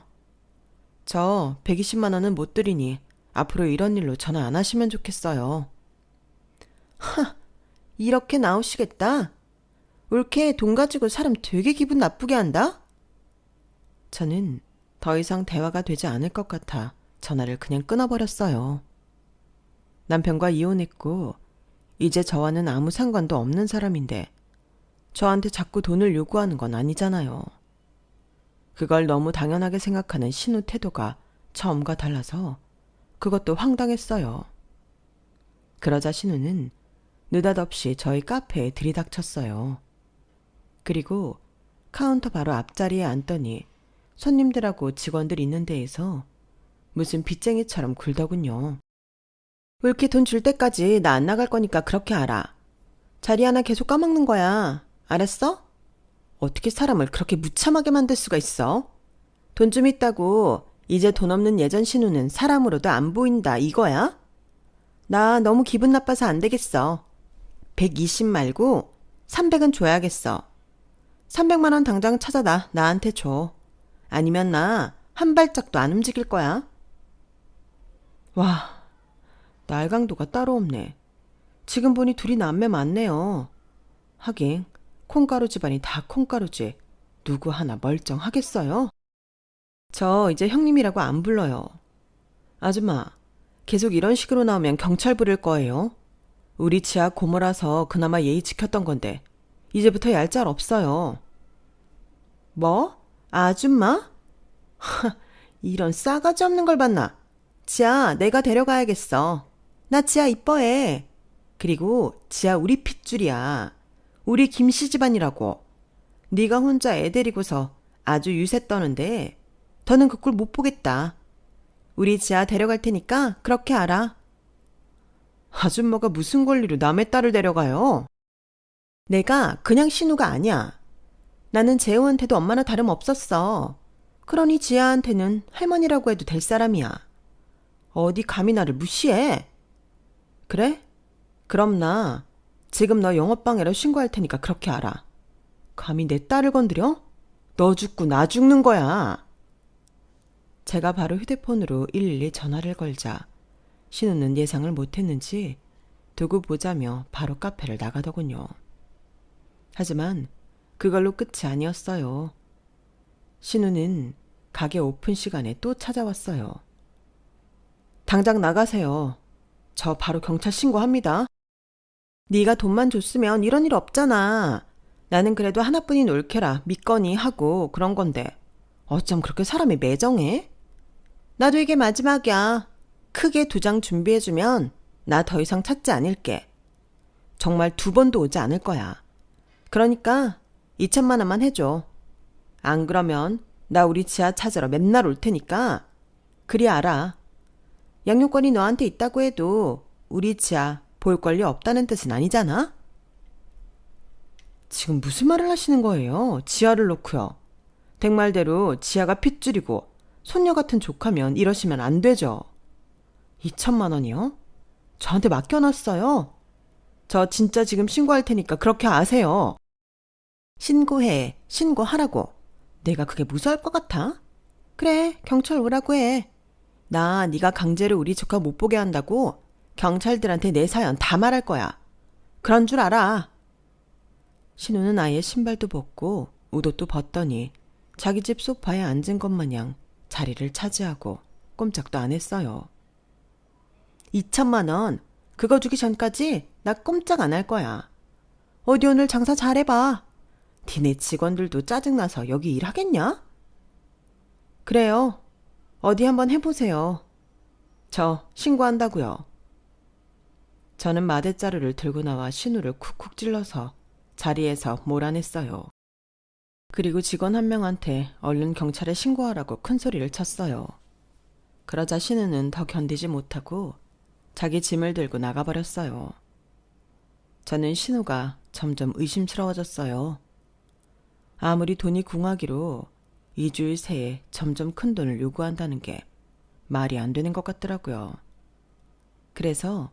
저 120만 원은 못 드리니 앞으로 이런 일로 전화 안 하시면 좋겠어요. 하, 이렇게 나오시겠다? 올케 돈 가지고 사람 되게 기분 나쁘게 한다? 저는 더 이상 대화가 되지 않을 것 같아 전화를 그냥 끊어버렸어요. 남편과 이혼했고 이제 저와는 아무 상관도 없는 사람인데 저한테 자꾸 돈을 요구하는 건 아니잖아요. 그걸 너무 당연하게 생각하는 신우 태도가 처음과 달라서 그것도 황당했어요. 그러자 신우는 느닷없이 저희 카페에 들이닥쳤어요. 그리고 카운터 바로 앞자리에 앉더니 손님들하고 직원들 있는 데에서 무슨 빚쟁이처럼 굴더군요. 왜 이렇게 돈 줄 때까지 나 안 나갈 거니까 그렇게 알아. 자리 하나 계속 까먹는 거야. 알았어? 어떻게 사람을 그렇게 무참하게 만들 수가 있어? 돈 좀 있다고 이제 돈 없는 예전 신우는 사람으로도 안 보인다 이거야? 나 너무 기분 나빠서 안 되겠어. 120 말고 300은 줘야겠어. 300만 원 당장 찾아다 나한테 줘. 아니면 나 한 발짝도 안 움직일 거야. 와, 날강도가 따로 없네. 지금 보니 둘이 남매 맞네요. 하긴 콩가루 집안이 다 콩가루지. 누구 하나 멀쩡하겠어요? 저 이제 형님이라고 안 불러요. 아줌마, 계속 이런 식으로 나오면 경찰 부를 거예요. 우리 지하 고모라서 그나마 예의 지켰던 건데 이제부터 얄짤 없어요. 뭐? 아줌마? 이런 싸가지 없는 걸 봤나? 지아, 내가 데려가야겠어. 나 지아 이뻐해. 그리고 지아 우리 핏줄이야. 우리 김씨 집안이라고. 네가 혼자 애 데리고서 아주 유세 떠는데 더는 그 꼴 못 보겠다. 우리 지아 데려갈 테니까 그렇게 알아. 아줌마가 무슨 권리로 남의 딸을 데려가요? 내가 그냥 신우가 아니야. 나는 재호한테도 엄마나 다름없었어. 그러니 지아한테는 할머니라고 해도 될 사람이야. 어디 감히 나를 무시해? 그래? 그럼 나 지금 너 영업방해로 신고할 테니까 그렇게 알아. 감히 내 딸을 건드려? 너 죽고 나 죽는 거야. 제가 바로 휴대폰으로 112 전화를 걸자 신우는 예상을 못했는지 두고 보자며 바로 카페를 나가더군요. 하지만 그걸로 끝이 아니었어요. 신우는 가게 오픈 시간에 또 찾아왔어요. 당장 나가세요. 저 바로 경찰 신고합니다. 네가 돈만 줬으면 이런 일 없잖아. 나는 그래도 하나뿐인 올케라 믿거니 하고 그런 건데 어쩜 그렇게 사람이 매정해? 나도 이게 마지막이야. 크게 2장 준비해주면 나 더 이상 찾지 않을게. 정말 2번도 오지 않을 거야. 그러니까 2천만 원만 해줘. 안 그러면 나 우리 지아 찾으러 맨날 올 테니까 그리 알아. 양육권이 너한테 있다고 해도 우리 지아 볼 권리 없다는 뜻은 아니잖아? 지금 무슨 말을 하시는 거예요? 지아를 놓고요. 댁말대로 지아가 핏줄이고 손녀 같은 조카면 이러시면 안 되죠. 2천만 원이요? 저한테 맡겨놨어요. 저 진짜 지금 신고할 테니까 그렇게 아세요. 신고해. 신고하라고. 내가 그게 무서울 것 같아? 그래, 경찰 오라고 해. 나 네가 강제로 우리 조카 못 보게 한다고 경찰들한테 내 사연 다 말할 거야. 그런 줄 알아. 신우는 아예 신발도 벗고 웃옷도 벗더니 자기 집 소파에 앉은 것 마냥 자리를 차지하고 꼼짝도 안 했어요. 2천만 원 그거 주기 전까지 나 꼼짝 안 할 거야. 어디 오늘 장사 잘해봐. 니네 직원들도 짜증나서 여기 일하겠냐? 그래요. 어디 한번 해보세요. 저 신고한다고요. 저는 마대자루를 들고 나와 신우를 쿡쿡 찔러서 자리에서 몰아냈어요. 그리고 직원 한 명한테 얼른 경찰에 신고하라고 큰 소리를 쳤어요. 그러자 신우는 더 견디지 못하고 자기 짐을 들고 나가버렸어요. 저는 신우가 점점 의심스러워졌어요. 아무리 돈이 궁하기로 2주일 새에 점점 큰 돈을 요구한다는 게 말이 안 되는 것 같더라고요. 그래서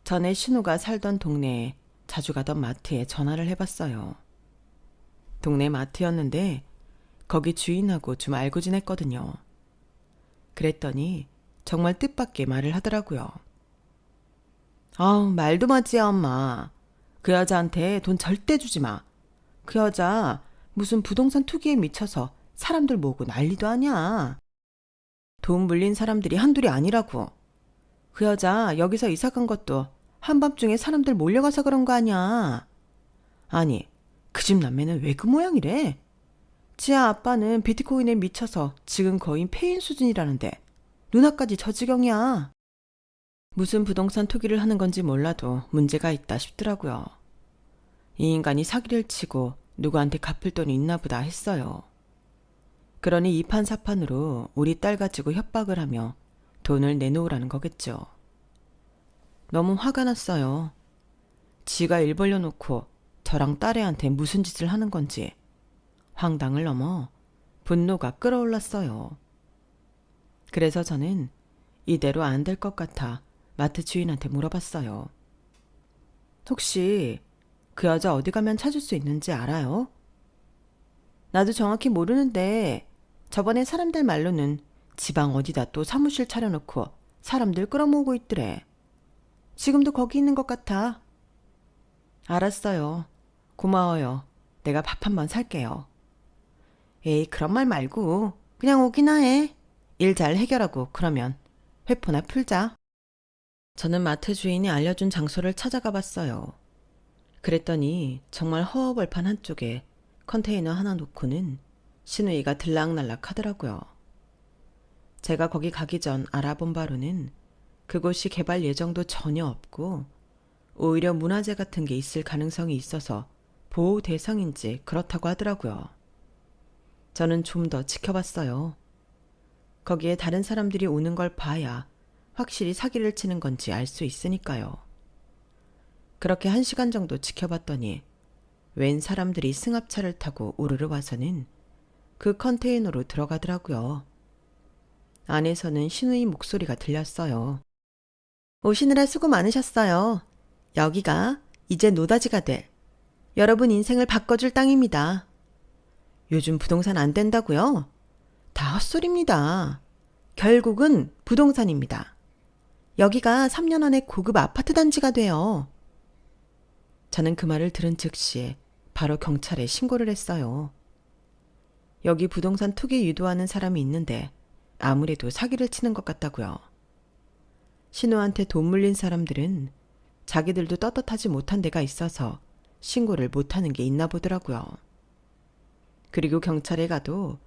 전에 신우가 살던 동네에 자주 가던 마트에 전화를 해봤어요. 동네 마트였는데 거기 주인하고 좀 알고 지냈거든요. 그랬더니 정말 뜻밖의 말을 하더라고요. 말도 마지야 엄마. 그 여자한테 돈 절대 주지 마. 그 여자 무슨 부동산 투기에 미쳐서 사람들 모으고 난리도 아니야. 돈 물린 사람들이 한둘이 아니라고. 그 여자 여기서 이사 간 것도 한밤중에 사람들 몰려가서 그런 거 아니야. 아니, 그 집 남매는 왜 그 모양이래? 지아 아빠는 비트코인에 미쳐서 지금 거의 폐인 수준이라는데 누나까지 저 지경이야. 무슨 부동산 투기를 하는 건지 몰라도 문제가 있다 싶더라고요. 이 인간이 사기를 치고 누구한테 갚을 돈이 있나 보다 했어요. 그러니 이판사판으로 우리 딸 가지고 협박을 하며 돈을 내놓으라는 거겠죠. 너무 화가 났어요. 지가 일 벌려놓고 저랑 딸애한테 무슨 짓을 하는 건지 황당을 넘어 분노가 끓어올랐어요. 그래서 저는 이대로 안 될 것 같아 마트 주인한테 물어봤어요. 혹시 그 여자 어디 가면 찾을 수 있는지 알아요? 나도 정확히 모르는데 저번에 사람들 말로는 지방 어디다 또 사무실 차려놓고 사람들 끌어모으고 있더래. 지금도 거기 있는 것 같아. 알았어요. 고마워요. 내가 밥 한 번 살게요. 에이, 그런 말 말고 그냥 오기나 해. 일 잘 해결하고 그러면 회포나 풀자. 저는 마트 주인이 알려준 장소를 찾아가 봤어요. 그랬더니 정말 허허벌판 한쪽에 컨테이너 하나 놓고는 신우이가 들락날락 하더라고요. 제가 거기 가기 전 알아본 바로는 그곳이 개발 예정도 전혀 없고 오히려 문화재 같은 게 있을 가능성이 있어서 보호 대상인지 그렇다고 하더라고요. 저는 좀 더 지켜봤어요. 거기에 다른 사람들이 오는 걸 봐야 확실히 사기를 치는 건지 알 수 있으니까요. 그렇게 1시간 정도 지켜봤더니 웬 사람들이 승합차를 타고 우르르 와서는 그 컨테이너로 들어가더라고요. 안에서는 신우이 목소리가 들렸어요. 오시느라 수고 많으셨어요. 여기가 이제 노다지가 될 여러분 인생을 바꿔줄 땅입니다. 요즘 부동산 안 된다고요? 다 헛소리입니다. 결국은 부동산입니다. 여기가 3년 안에 고급 아파트 단지가 돼요. 저는 그 말을 들은 즉시 바로 경찰에 신고를 했어요. 여기 부동산 투기 유도하는 사람이 있는데 아무래도 사기를 치는 것 같다고요. 신우한테 돈 물린 사람들은 자기들도 떳떳하지 못한 데가 있어서 신고를 못하는 게 있나 보더라고요. 그리고 경찰에 가도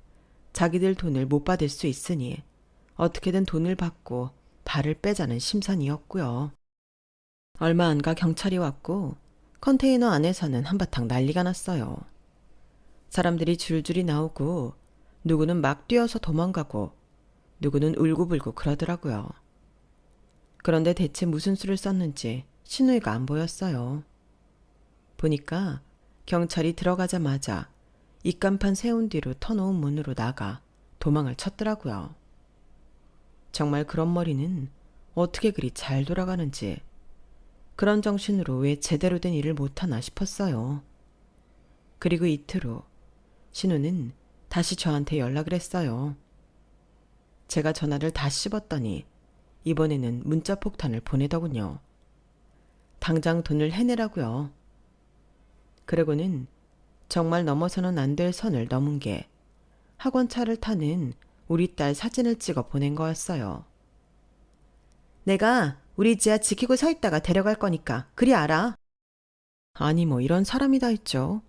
자기들 돈을 못 받을 수 있으니 어떻게든 돈을 받고 발을 빼자는 심산이었고요. 얼마 안 가 경찰이 왔고 컨테이너 안에서는 한바탕 난리가 났어요. 사람들이 줄줄이 나오고 누구는 막 뛰어서 도망가고 누구는 울고불고 그러더라고요. 그런데 대체 무슨 수를 썼는지 신우이가 안 보였어요. 보니까 경찰이 들어가자마자 입간판 세운 뒤로 터놓은 문으로 나가 도망을 쳤더라고요. 정말 그런 머리는 어떻게 그리 잘 돌아가는지 그런 정신으로 왜 제대로 된 일을 못하나 싶었어요. 그리고 이틀 후 신우는 다시 저한테 연락을 했어요. 제가 전화를 다 씹었더니 이번에는 문자 폭탄을 보내더군요. 당장 돈을 해내라고요. 그러고는 정말 넘어서는 안 될 선을 넘은 게 학원 차를 타는 우리 딸 사진을 찍어 보낸 거였어요. 내가 우리 지아 지키고 서 있다가 데려갈 거니까 그리 알아. 아니 뭐 이런 사람이 다 있죠.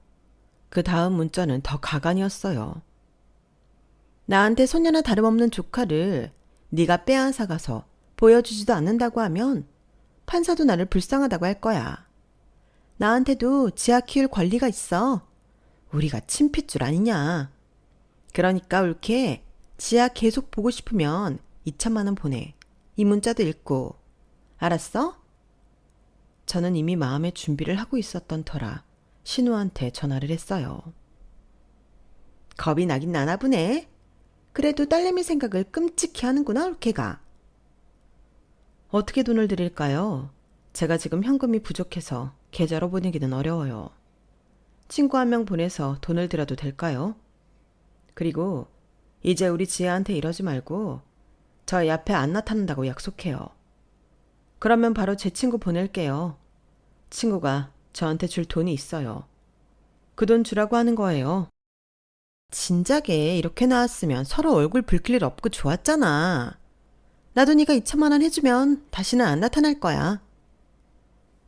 그 다음 문자는 더 가관이었어요. 나한테 손녀나 다름없는 조카를 네가 빼앗아 가서 보여주지도 않는다고 하면 판사도 나를 불쌍하다고 할 거야. 나한테도 지아 키울 권리가 있어. 우리가 친핏줄 아니냐. 그러니까 옳게 지아 계속 보고 싶으면 2천만 원 보내. 이 문자도 읽고. 알았어? 저는 이미 마음의 준비를 하고 있었던 터라 신우한테 전화를 했어요. 겁이 나긴 나나 보네. 그래도 딸내미 생각을 끔찍히 하는구나, 옳게가. 어떻게 돈을 드릴까요? 제가 지금 현금이 부족해서 계좌로 보내기는 어려워요. 친구 한 명 보내서 돈을 드려도 될까요? 그리고 이제 우리 지혜한테 이러지 말고 저희 앞에 안 나타난다고 약속해요. 그러면 바로 제 친구 보낼게요. 친구가 저한테 줄 돈이 있어요. 그 돈 주라고 하는 거예요. 진작에 이렇게 나왔으면 서로 얼굴 붉힐 일 없고 좋았잖아. 나도 네가 2천만 원 해주면 다시는 안 나타날 거야.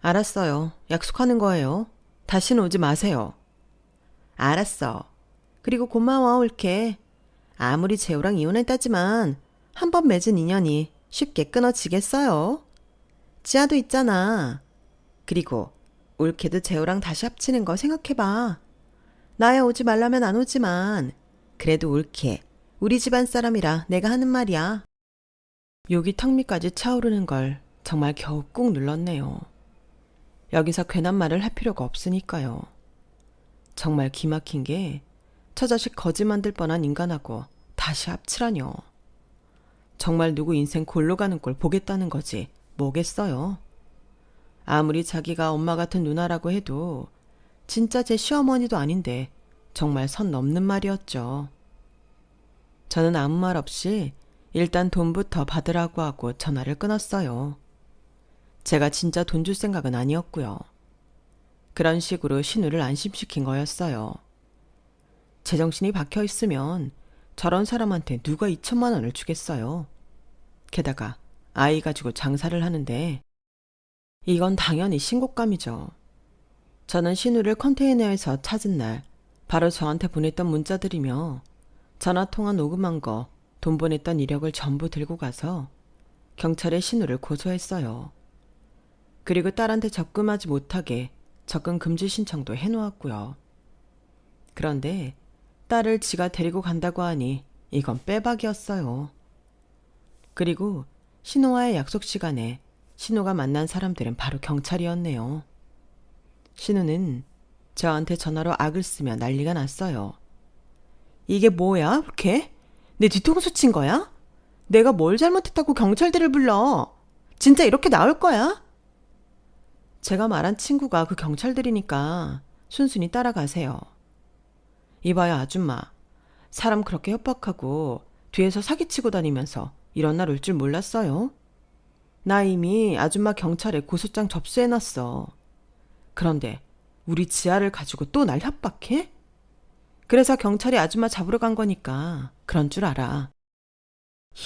알았어요. 약속하는 거예요. 다시는 오지 마세요. 알았어. 그리고 고마워, 옳게. 아무리 재호랑 이혼했다지만 한 번 맺은 인연이 쉽게 끊어지겠어요. 지아도 있잖아. 그리고 옳게도 재호랑 다시 합치는 거 생각해봐. 나야 오지 말라면 안 오지만 그래도 옳게 우리 집안 사람이라 내가 하는 말이야. 욕이 턱밑까지 차오르는 걸 정말 겨우 꾹 눌렀네요. 여기서 괜한 말을 할 필요가 없으니까요. 정말 기막힌 게 저 자식 거지 만들 뻔한 인간하고 다시 합치라뇨. 정말 누구 인생 골로 가는 꼴 보겠다는 거지 뭐겠어요. 아무리 자기가 엄마 같은 누나라고 해도 진짜 제 시어머니도 아닌데 정말 선 넘는 말이었죠. 저는 아무 말 없이 일단 돈부터 받으라고 하고 전화를 끊었어요. 제가 진짜 돈 줄 생각은 아니었고요. 그런 식으로 신우를 안심시킨 거였어요. 제정신이 박혀 있으면 저런 사람한테 누가 2천만 원을 주겠어요. 게다가 아이 가지고 장사를 하는데 이건 당연히 신곡감이죠. 저는 신우를 컨테이너에서 찾은 날 바로 저한테 보냈던 문자들이며 전화통화 녹음한 거, 돈 보냈던 이력을 전부 들고 가서 경찰에 신우를 고소했어요. 그리고 딸한테 접근하지 못하게 접근 금지 신청도 해놓았고요. 그런데 딸을 지가 데리고 간다고 하니 이건 빼박이었어요. 그리고 신우와의 약속 시간에 신우가 만난 사람들은 바로 경찰이었네요. 신우는 저한테 전화로 악을 쓰며 난리가 났어요. 이게 뭐야, 그렇게? 내 뒤통수 친 거야? 내가 뭘 잘못했다고 경찰들을 불러? 진짜 이렇게 나올 거야? 제가 말한 친구가 그 경찰들이니까 순순히 따라가세요. 이봐요, 아줌마. 사람 그렇게 협박하고 뒤에서 사기치고 다니면서 이런 날 올 줄 몰랐어요? 나 이미 아줌마 경찰에 고소장 접수해놨어. 그런데 우리 지아를 가지고 또 날 협박해? 그래서 경찰이 아줌마 잡으러 간 거니까 그런 줄 알아.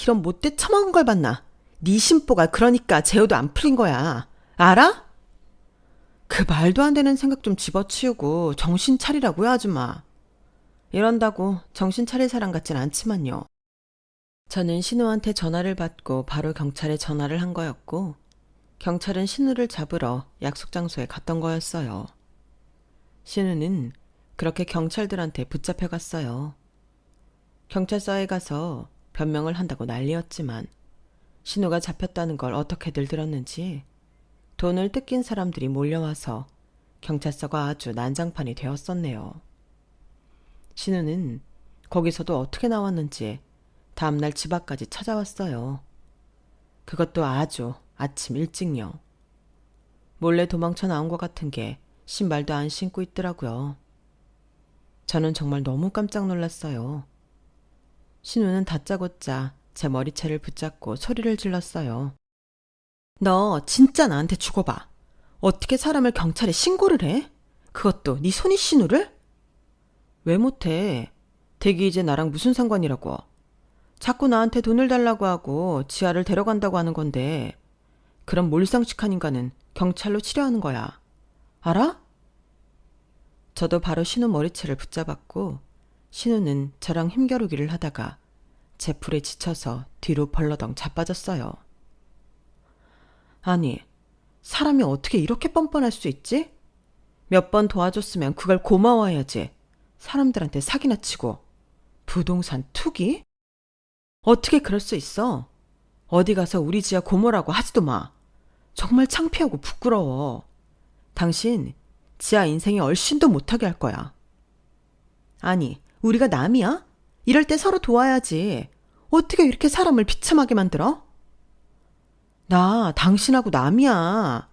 이런 못돼 처먹은 걸 봤나? 네 심보가 그러니까 재호도 안 풀린 거야. 알아? 그 말도 안 되는 생각 좀 집어치우고 정신 차리라고요, 아줌마. 이런다고 정신 차릴 사람 같진 않지만요. 저는 신우한테 전화를 받고 바로 경찰에 전화를 한 거였고 경찰은 신우를 잡으러 약속 장소에 갔던 거였어요. 신우는 그렇게 경찰들한테 붙잡혀갔어요. 경찰서에 가서 변명을 한다고 난리였지만 신우가 잡혔다는 걸 어떻게들 들었는지 돈을 뜯긴 사람들이 몰려와서 경찰서가 아주 난장판이 되었었네요. 신우는 거기서도 어떻게 나왔는지 다음날 집 앞까지 찾아왔어요. 그것도 아주 아침 일찍요. 몰래 도망쳐 나온 것 같은 게 신발도 안 신고 있더라고요. 저는 정말 너무 깜짝 놀랐어요. 신우는 다짜고짜 제 머리채를 붙잡고 소리를 질렀어요. 너 진짜 나한테 죽어봐. 어떻게 사람을 경찰에 신고를 해? 그것도 네 손이 신호를? 왜 못해? 댁이 이제 나랑 무슨 상관이라고. 자꾸 나한테 돈을 달라고 하고 지아를 데려간다고 하는 건데 그런 몰상식한 인간은 경찰로 치려하는 거야. 알아? 저도 바로 신우 머리채를 붙잡았고 신우는 저랑 힘겨루기를 하다가 제 풀에 지쳐서 뒤로 벌러덩 자빠졌어요. 아니, 사람이 어떻게 이렇게 뻔뻔할 수 있지? 몇 번 도와줬으면 그걸 고마워해야지. 사람들한테 사기나 치고. 부동산 투기? 어떻게 그럴 수 있어? 어디 가서 우리 지아 고모라고 하지도 마. 정말 창피하고 부끄러워. 당신 지아 인생에 얼씬도 못하게 할 거야. 아니, 우리가 남이야? 이럴 때 서로 도와야지. 어떻게 이렇게 사람을 비참하게 만들어? 나 당신하고 남이야.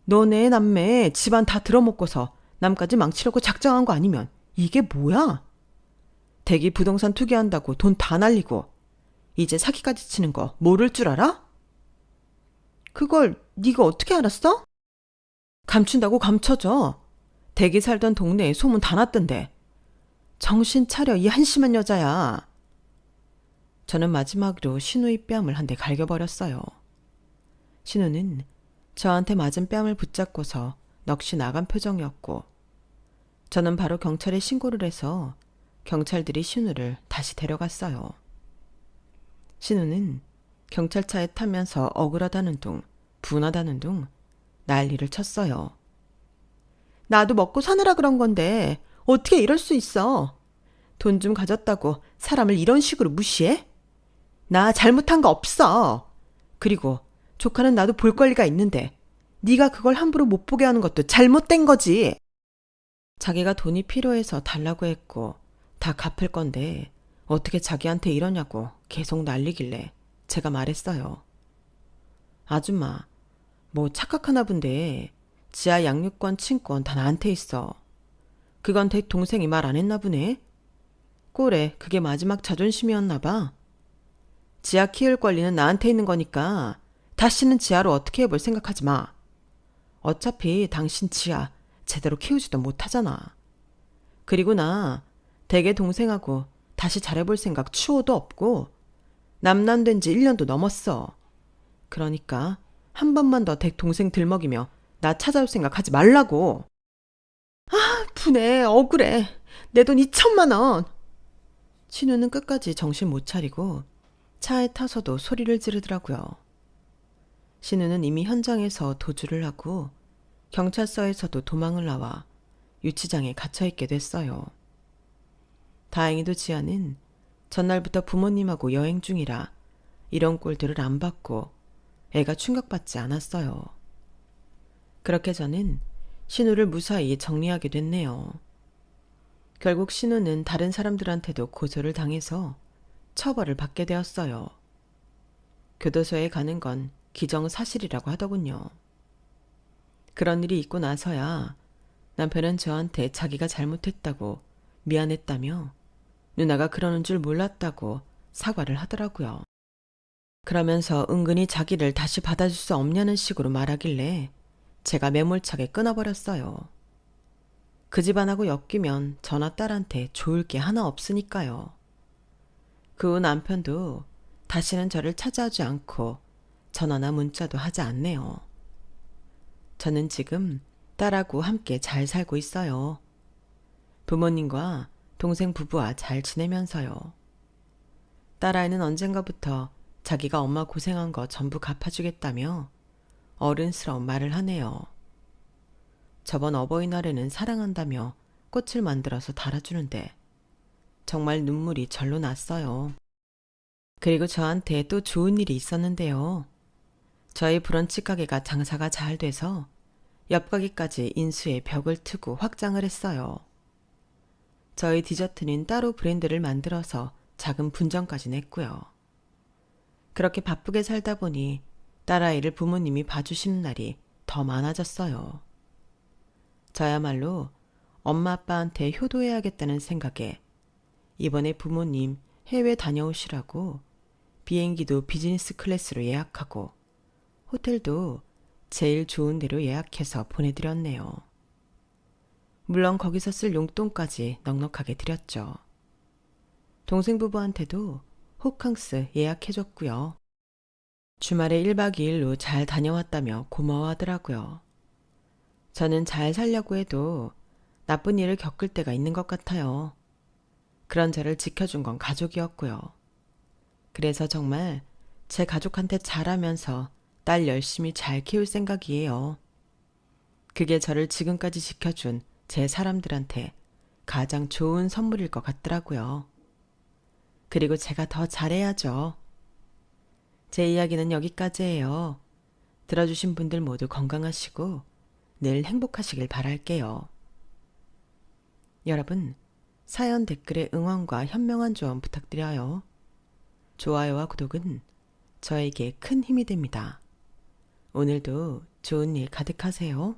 너네 남매 집안 다 들어먹고서 남까지 망치려고 작정한 거 아니면 이게 뭐야? 댁이 부동산 투기한다고 돈 다 날리고 이제 사기까지 치는 거 모를 줄 알아? 그걸 네가 어떻게 알았어? 감춘다고 감춰줘. 댁이 살던 동네에 소문 다 났던데. 정신 차려 이 한심한 여자야. 저는 마지막으로 신우의 뺨을 한 대 갈겨버렸어요. 신우는 저한테 맞은 뺨을 붙잡고서 넋이 나간 표정이었고 저는 바로 경찰에 신고를 해서 경찰들이 신우를 다시 데려갔어요. 신우는 경찰차에 타면서 억울하다는 둥, 분하다는 둥 난리를 쳤어요. 나도 먹고 사느라 그런 건데 어떻게 이럴 수 있어? 돈 좀 가졌다고 사람을 이런 식으로 무시해? 나 잘못한 거 없어. 그리고 조카는 나도 볼 권리가 있는데 네가 그걸 함부로 못 보게 하는 것도 잘못된 거지. 자기가 돈이 필요해서 달라고 했고 다 갚을 건데 어떻게 자기한테 이러냐고 계속 난리길래 제가 말했어요. 아줌마, 뭐 착각하나 본데 지하 양육권 친권 다 나한테 있어. 그건 댁 동생이 말 안 했나 보네. 꼴에 그게 마지막 자존심이었나 봐. 지하 키울 권리는 나한테 있는 거니까 다시는 지하로 어떻게 해볼 생각하지 마. 어차피 당신 지하 제대로 키우지도 못하잖아. 그리고 나 댁의 동생하고 다시 잘해볼 생각 추호도 없고 남난된 지 1년도 넘었어. 그러니까 한 번만 더 댁 동생 들먹이며 나 찾아올 생각하지 말라고. 아, 분해, 억울해. 내 돈 2천만 원. 신우는 끝까지 정신 못 차리고 차에 타서도 소리를 지르더라고요. 신우는 이미 현장에서 도주를 하고 경찰서에서도 도망을 나와 유치장에 갇혀있게 됐어요. 다행히도 지아는 전날부터 부모님하고 여행 중이라 이런 꼴들을 안 받고 애가 충격받지 않았어요. 그렇게 저는 신우를 무사히 정리하게 됐네요. 결국 신우는 다른 사람들한테도 고소를 당해서 처벌을 받게 되었어요. 교도소에 가는 건 기정사실이라고 하더군요. 그런 일이 있고 나서야 남편은 저한테 자기가 잘못했다고 미안했다며 누나가 그러는 줄 몰랐다고 사과를 하더라고요. 그러면서 은근히 자기를 다시 받아줄 수 없냐는 식으로 말하길래 제가 매몰차게 끊어버렸어요. 그 집안하고 엮이면 저나 딸한테 좋을 게 하나 없으니까요. 그 후 남편도 다시는 저를 찾아오지 않고 전화나 문자도 하지 않네요. 저는 지금 딸하고 함께 잘 살고 있어요. 부모님과 동생 부부와 잘 지내면서요. 딸아이는 언젠가부터 자기가 엄마 고생한 거 전부 갚아주겠다며 어른스러운 말을 하네요. 저번 어버이날에는 사랑한다며 꽃을 만들어서 달아주는데 정말 눈물이 절로 났어요. 그리고 저한테 또 좋은 일이 있었는데요. 저희 브런치 가게가 장사가 잘 돼서 옆 가게까지 인수에 벽을 트고 확장을 했어요. 저희 디저트는 따로 브랜드를 만들어서 작은 분점까지 냈고요. 그렇게 바쁘게 살다 보니 딸아이를 부모님이 봐주시는 날이 더 많아졌어요. 저야말로 엄마 아빠한테 효도해야겠다는 생각에 이번에 부모님 해외 다녀오시라고 비행기도 비즈니스 클래스로 예약하고 호텔도 제일 좋은 데로 예약해서 보내드렸네요. 물론 거기서 쓸 용돈까지 넉넉하게 드렸죠. 동생 부부한테도 호캉스 예약해줬고요. 주말에 1박 2일로 잘 다녀왔다며 고마워하더라고요. 저는 잘 살려고 해도 나쁜 일을 겪을 때가 있는 것 같아요. 그런 저를 지켜준 건 가족이었고요. 그래서 정말 제 가족한테 잘하면서 딸 열심히 잘 키울 생각이에요. 그게 저를 지금까지 지켜준 제 사람들한테 가장 좋은 선물일 것 같더라고요. 그리고 제가 더 잘해야죠. 제 이야기는 여기까지예요. 들어주신 분들 모두 건강하시고 늘 행복하시길 바랄게요. 여러분, 사연 댓글에 응원과 현명한 조언 부탁드려요. 좋아요와 구독은 저에게 큰 힘이 됩니다. 오늘도 좋은 일 가득하세요.